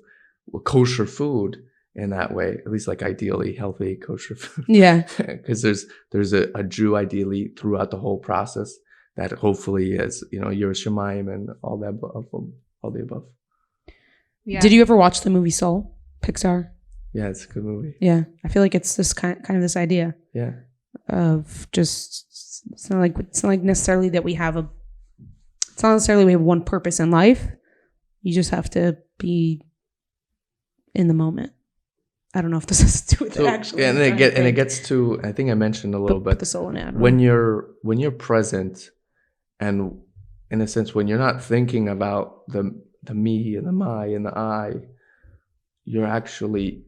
kosher food in that way, at least like ideally healthy kosher food. Yeah. Because there's a Jew ideally throughout the whole process that hopefully is, Yiras Shamayim and all the above. Yeah. Did you ever watch the movie Soul? Pixar? Yeah, it's a good movie. Yeah. I feel like it's this kind of this idea. Yeah. Of just, it's not like necessarily that it's not necessarily we have one purpose in life. You just have to be in the moment. I don't know if this has to do with it actually. And it gets to, I think I mentioned a little bit, the soul in it. When you're present, and in a sense, when you're not thinking about the me and the my and the I, you're actually,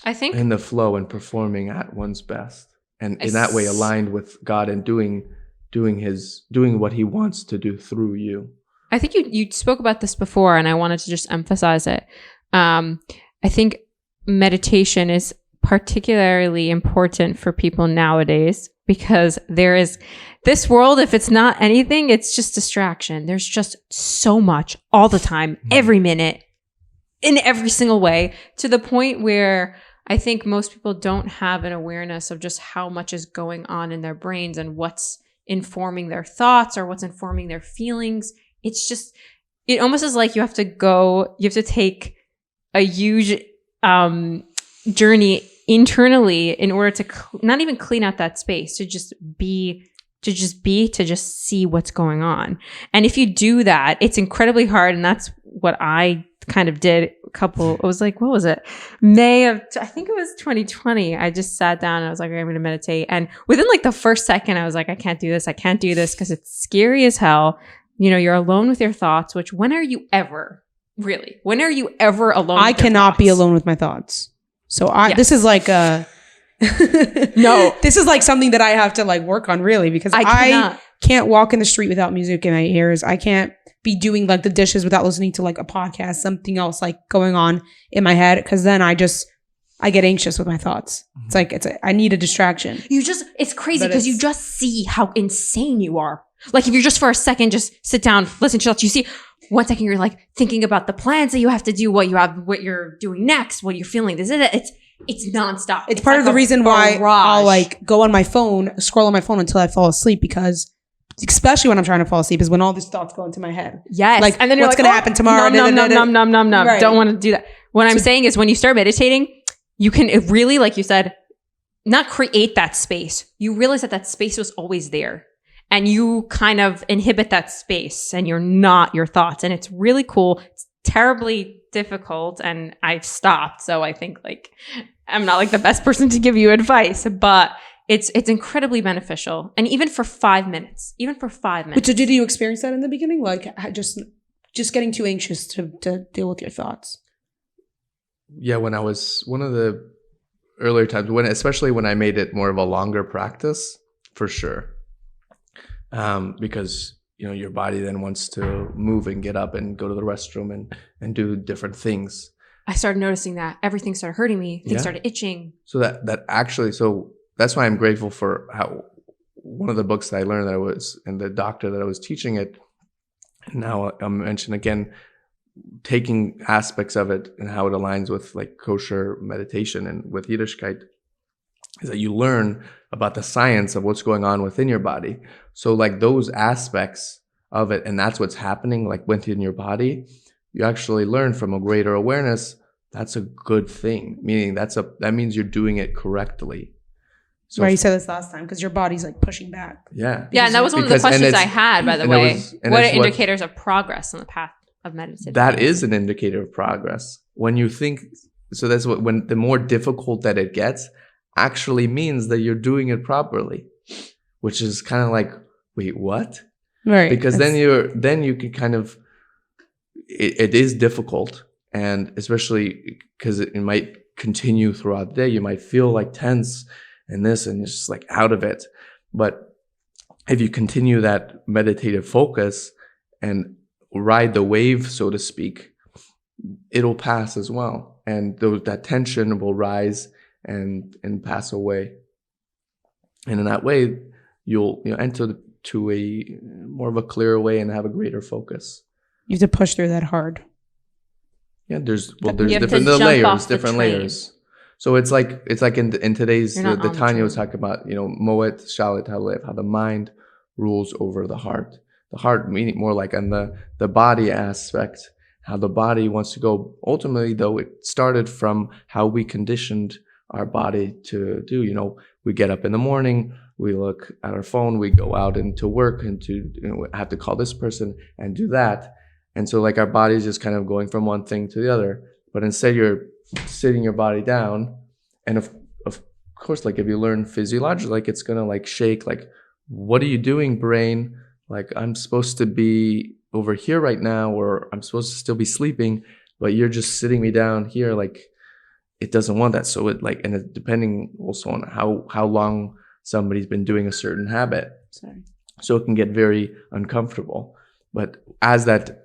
I think, in the flow and performing at one's best, and in that way aligned with God and doing what He wants to do through you. I think you spoke about this before, and I wanted to just emphasize it. I think meditation is particularly important for people nowadays because there is this world, if it's not anything, it's just distraction. There's just so much all the time, every minute, in every single way, to the point where I think most people don't have an awareness of just how much is going on in their brains and what's informing their thoughts or what's informing their feelings. It's just, it almost is like you have to take a huge journey internally in order to not even clean out that space, to just see what's going on. And if you do that, it's incredibly hard. And that's what I kind of did it was like, what was it? I think it was 2020. I just sat down and I was like, I'm going to meditate. And within like the first second, I was like, I can't do this because it's scary as hell. You're alone with your thoughts, which when are you ever alone? I cannot be alone with my thoughts. So this is like no, this is like something that I have to like work on really, because I can't walk in the street without music in my ears. I can't be doing like the dishes without listening to like a podcast, something else like going on in my head. Cause then I get anxious with my thoughts. It's like, I need a distraction. It's crazy because you just see how insane you are. Like if you're just for a second, just sit down, listen to thoughts, you see 1 second, you're like thinking about the plans that you have to do, what you're doing next, what you're feeling. It's nonstop. It's part of the reason why I'll like go on my phone, scroll on my phone until I fall asleep, because especially when I'm trying to fall asleep is when all these thoughts go into my head. Yes. Like, and then you're what's going to happen tomorrow? No. Right. Don't want to do that. What I'm saying is when you start meditating, you can really, like you said, not create that space. You realize that space was always there. And you kind of inhibit that space and you're not your thoughts. And it's really cool. It's terribly difficult. And I've stopped. So I think like I'm not like the best person to give you advice, but it's incredibly beneficial. And even for 5 minutes. But did you experience that in the beginning? Like just getting too anxious to deal with your thoughts? Yeah, when I was one of the earlier times, especially when I made it more of a longer practice, for sure. Because your body then wants to move and get up and go to the restroom and do different things. I started noticing that everything started hurting me. Things started itching. So that's why I'm grateful for how one of the books that I learned that I was, and the doctor that I was teaching it, and now I'm mentioning again, taking aspects of it and how it aligns with like kosher meditation and with Yiddishkeit, is that you learn about the science of what's going on within your body. So like those aspects of it, and that's what's happening like within your body, you actually learn from a greater awareness. That's a good thing, meaning that means you're doing it correctly. So, right, you said this last time, because your body's like pushing back. Yeah. Yeah, and that was one of the questions I had, by the way. What are indicators of progress on the path of meditation? That is an indicator of progress. When you think, so that's what, when the more difficult that it gets, actually means that you're doing it properly, which is kind of like, wait, what? Right. Because then you can kind of, it is difficult, and especially because it might continue throughout the day, you might feel like tense and this, and it's just like out of it. But if you continue that meditative focus and ride the wave, so to speak, it'll pass as well, and that tension will rise and pass away, and in that way you'll enter to a more of a clearer way and have a greater focus. You have to push through that hard. Yeah, there's different layers. So it's like in today's the Tanya was talking about, Moet Shalit Halev, how the mind rules over the heart. The heart meaning more like on the body aspect, how the body wants to go. Ultimately, though, it started from how we conditioned our body to do. We get up in the morning, we look at our phone, we go out into work and have to call this person and do that. And so like our body is just kind of going from one thing to the other. But instead you're sitting your body down, and of course, like if you learn physiologically, like it's gonna like shake, like, what are you doing, brain? Like, I'm supposed to be over here right now, or I'm supposed to still be sleeping, but you're just sitting me down here. Like, it doesn't want that. So it and it's depending also on how long somebody's been doing a certain habit. So it can get very uncomfortable. But as that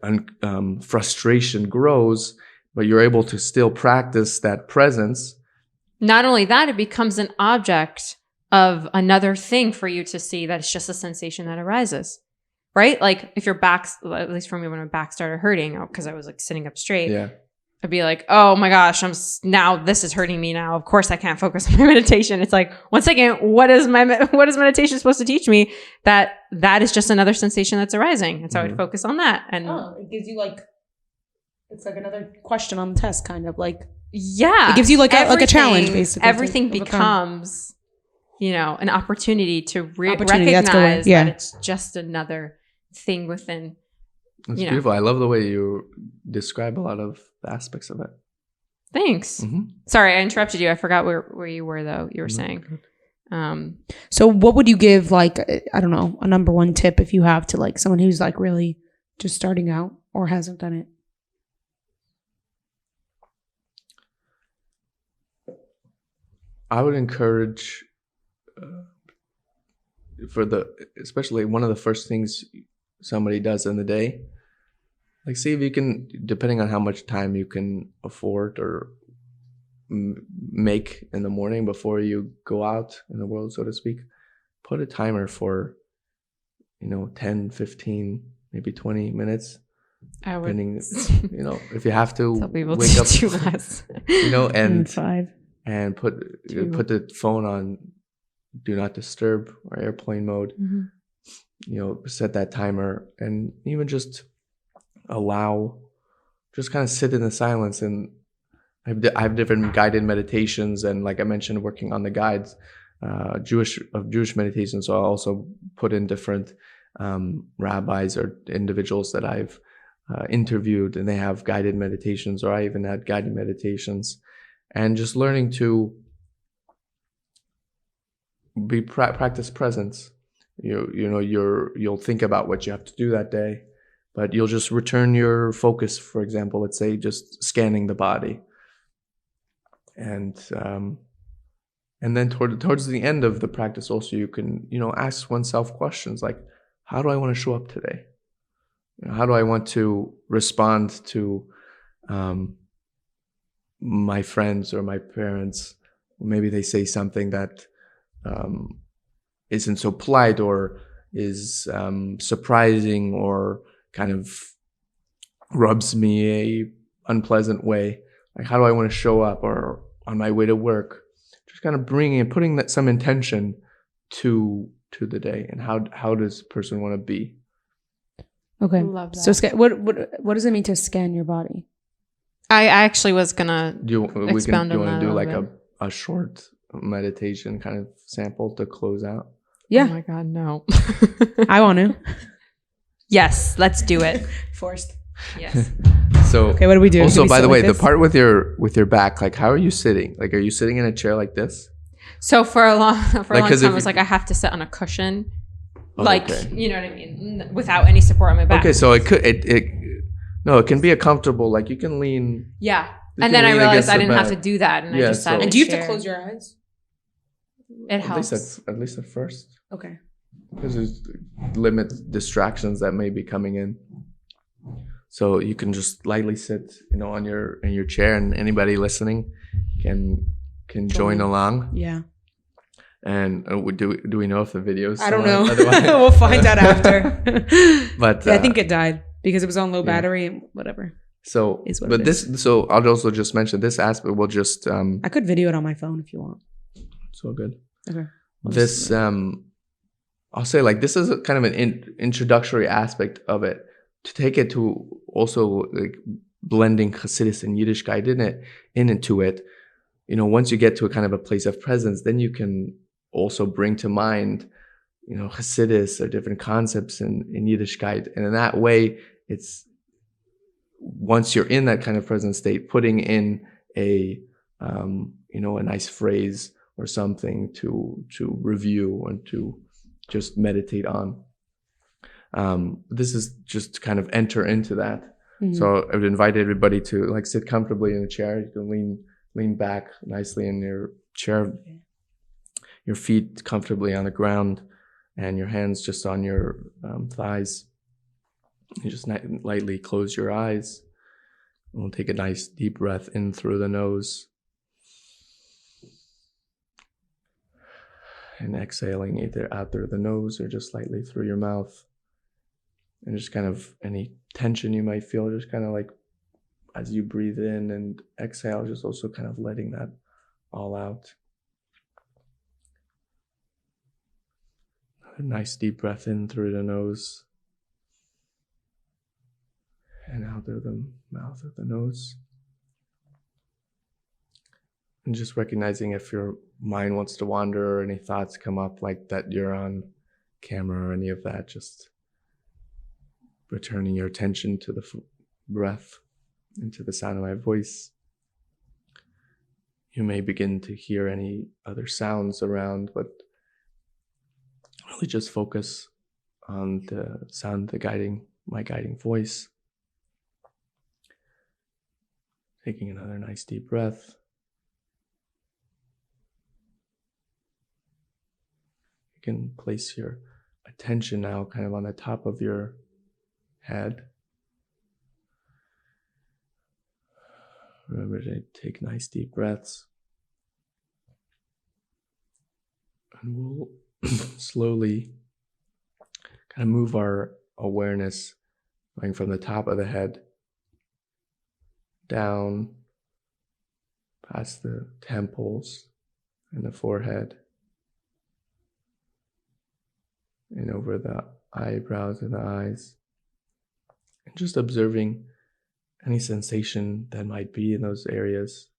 frustration grows, but you're able to still practice that presence. Not only that, it becomes an object of another thing for you to see, that it's just a sensation that arises, right? Like if your back, at least for me, when my back started hurting, because I was like sitting up straight, I'd be like, oh my gosh, now this is hurting me now. Of course I can't focus on my meditation. It's like, one second, what is meditation supposed to teach me? That is just another sensation that's arising. And so I'd focus on that. And it gives you it's like another question on the test, kind of like. Yeah. It gives you like a challenge, basically. Everything becomes, an opportunity to recognize that it's just another thing within. It's beautiful. I love the way you describe a lot of the aspects of it. Thanks. Sorry, I interrupted you. I forgot where you were, though. You were saying. So what would you give, like, I don't know, a number one tip if you have to, like, someone who's like really just starting out or hasn't done it? I would encourage especially one of the first things somebody does in the day, like see if you can, depending on how much time you can afford or make in the morning before you go out in the world, so to speak, put a timer for 10, 15, maybe 20 minutes. Depending, if you have to wake up, do less. and 5. And put the phone on do not disturb or airplane mode. Set that timer, and even just just kind of sit in the silence. And I have different guided meditations, and like I mentioned, working on the guides, Jewish meditation. So I also put in different rabbis or individuals that I've interviewed, and they have guided meditations, or I even had guided meditations. And just learning to practice presence. You'll think about what you have to do that day, but you'll just return your focus. For example, let's say just scanning the body, and then towards the end of the practice, also you can ask oneself questions like, how do I want to show up today? How do I want to respond to my friends or my parents, maybe they say something that isn't so polite or is surprising or kind of rubs me a unpleasant way. Like, how do I want to show up, or on my way to work? Just kind of putting that some intention to the day, and how does a person want to be? Okay. Love So that. what does it mean to scan your body? I actually was gonna Do you want expound on to that do a like little bit. a short meditation kind of sample to close out? Yeah, Oh my God, no. I want to. Yes, let's do it. Forced. Yes. So Okay, what do we do? Do also, we by sit the like way, the this? part with your back, like, how are you sitting? Like, are you sitting in a chair like this? So for a long Like, time, 'cause I if was you- like, I have to sit on a cushion, Oh, like okay. you know what I mean, without any support on my back. Okay, so it can be a comfortable, like, you can lean. Yeah, You and can then I lean realized against I the didn't have to back. do that, and I Yeah, just sat so- in a And do you have to chair. close your eyes? It At least helps. at least at first, Okay. because there's limit distractions that may be coming in. So you can just lightly sit, in your chair, and anybody listening can join Join. along. Yeah. And do we know if the video's I don't still on? know. Otherwise- We'll find out after. But Yeah, I think it died because it was on low yeah. battery and whatever. So, Is what but it this, so I'll also just mention this aspect. We'll just I could video it on my phone if you want. so good. Okay. This I'll say, like, this is a kind of an introductory aspect of it, to take it to also, like, blending Hasidus and Yiddishkeit into it. Once you get to a kind of a place of presence, then you can also bring to mind, Hasidus or different concepts in Yiddishkeit, and in that way, it's, once you're in that kind of present state, putting in a a nice phrase or something to review and to just meditate on. This is just to kind of enter into that. Mhm. So I would invite everybody to, like, sit comfortably in a chair. You can lean back nicely in your chair, your feet comfortably on the ground, and your hands just on your thighs. You just lightly close your eyes. And we'll take a nice deep breath in through the nose, and exhaling either out through the nose or just lightly through your mouth. And just kind of any tension you might feel, just kind of like, as you breathe in and exhale, just also kind of letting that all out. A nice deep breath in through the nose and out through the mouth of the nose. And just recognizing if your mind wants to wander or any thoughts come up, like that you're on camera or any of that, just returning your attention to the breath and to the sound of my voice. You may begin to hear any other sounds around, but really just focus on the sound, my guiding voice. Taking another nice deep breath. You can place your attention now kind of on the top of your head. Remember to take nice deep breaths. And we'll slowly kind of move our awareness going from the top of the head down past the temples and the forehead and over the eyebrows and the eyes, and just observing any sensation that might be in those areas.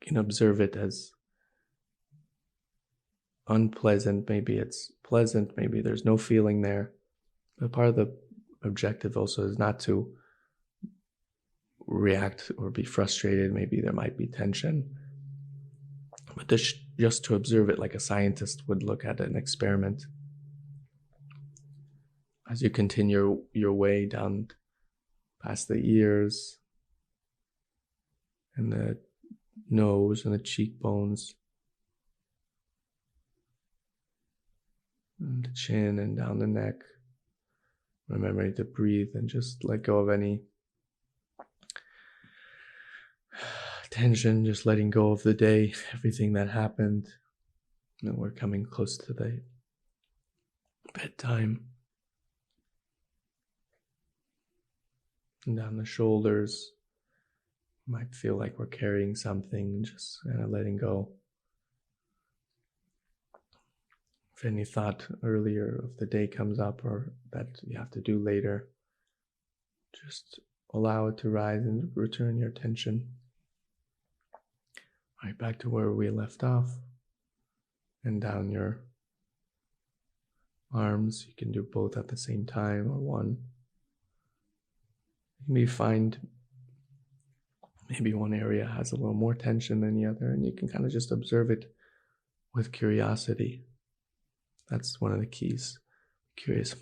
You can observe it as unpleasant, maybe it's pleasant, maybe there's no feeling there. But part of the objective also is not to react or be frustrated. Maybe there might be tension, but just to observe it like a scientist would look at an experiment. As you continue your way down past the ears and the nose and the cheekbones and the chin and down the neck, remembering to breathe and just let go of any tension, just letting go of the day, everything that happened. And we're coming close to the bedtime. And down the shoulders. Might feel like we're carrying something, just kind of letting go. If any thought earlier of the day comes up or that you have to do later, just allow it to rise and return your attention right back to where we left off, and down your arms. You can do both at the same time or one. You may find maybe one area has a little more tension than the other, and you can kind of just observe it with curiosity. That's one of the keys. Curious,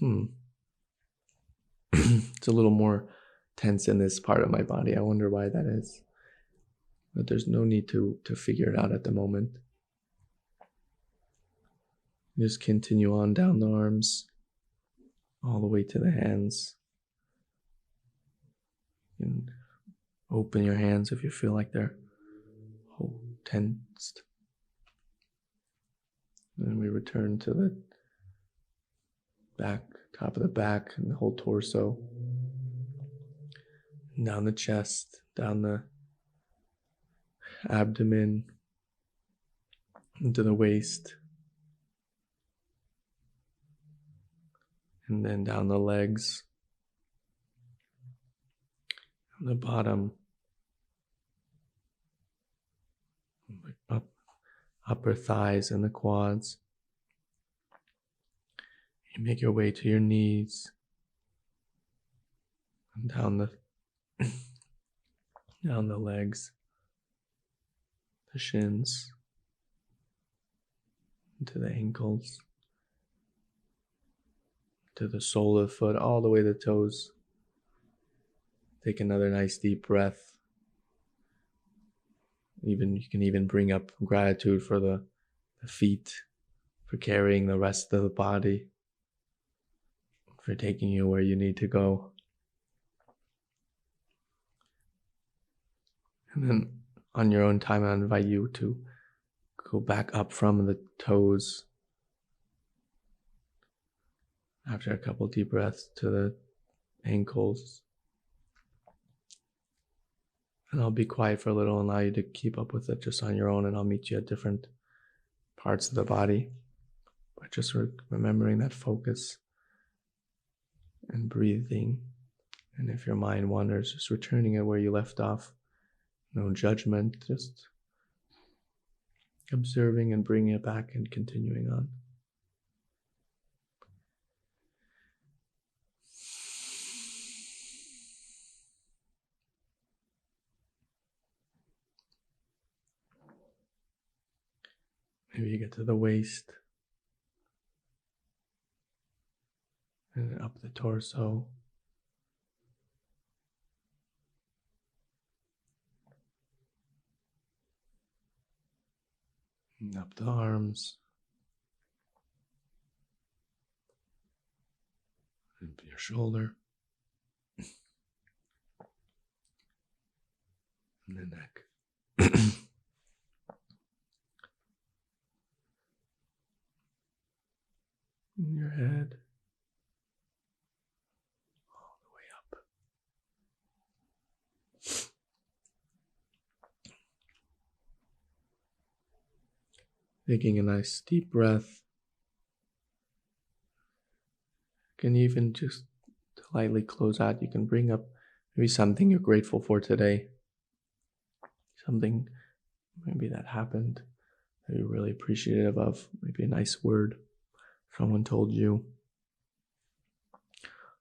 it's a little more tense in this part of my body. I wonder why that is. But there's no need to figure it out at the moment. Just continue on down the arms, all the way to the hands. And open your hands if you feel like they're tensed. Then we return to the back, top of the back, and the whole torso. And down the chest, down the abdomen, into the waist. And then down the legs. And the bottom. Upper thighs and the quads. You make your way to your knees and down the legs, the shins, to the ankles, to the sole of the foot, all the way to the toes. Take another nice deep breath. You can even bring up gratitude for the feet, for carrying the rest of the body, for taking you where you need to go. And then on your own time, I invite you to go back up from the toes after a couple deep breaths to the ankles. And I'll be quiet for a little and allow you to keep up with it just on your own, and I'll meet you at different parts of the body. But just remembering that focus and breathing. And if your mind wanders, just returning it where you left off. No judgment, just observing and bringing it back and continuing on. Maybe you get to the waist and up the torso. And up the arms. And your shoulder. And the neck. In your head, all the way up. Taking a nice deep breath. You can even just lightly close out. You can bring up maybe something you're grateful for today. Something maybe that happened that you're really appreciative of. Maybe a nice word someone told you,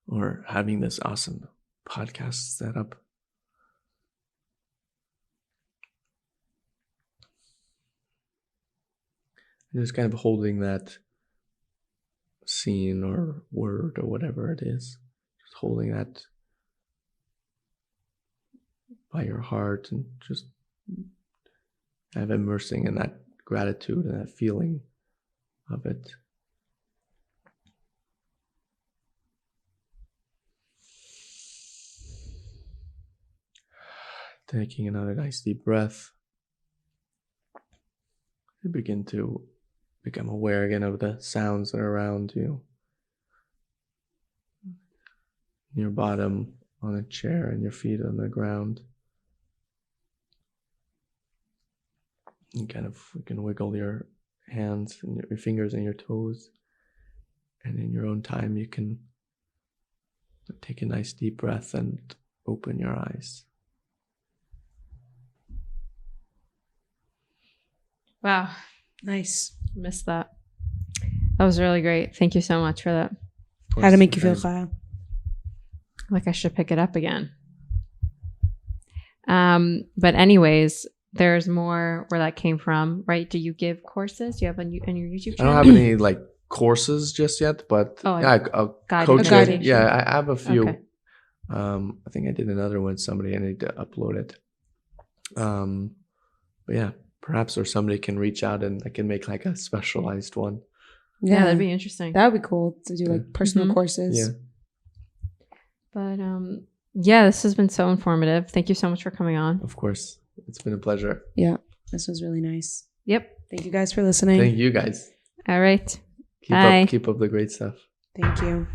or having this awesome podcast set up. And just kind of holding that scene or word or whatever it is, just holding that by your heart and just kind of immersing in that gratitude and that feeling of it. Taking another nice deep breath. You begin to become aware again of the sounds that are around you. Your bottom on a chair and your feet on the ground. You can wiggle your hands and your fingers and your toes. And in your own time, you can take a nice deep breath and open your eyes. Wow. Nice. Missed that. That was really great. Thank you so much for that. How to make you feel, Chaya? Like I should pick it up again. But anyways, there's more where that came from, right? Do you give courses? Do you have on your YouTube channel? I don't have any like courses just yet, but a coaching. guided. Yeah, I have a few. Okay. I think I did another one with somebody. I need to upload it. But yeah, perhaps or somebody can reach out and I can make like a specialized one. Yeah, that'd be interesting. That would be cool to do like personal courses. Yeah. But yeah, this has been so informative. Thank you so much for coming on. Of course. It's been a pleasure. Yeah. This was really nice. Yep. Thank you guys for listening. Thank you guys. All right. Keep up the great stuff. Thank you.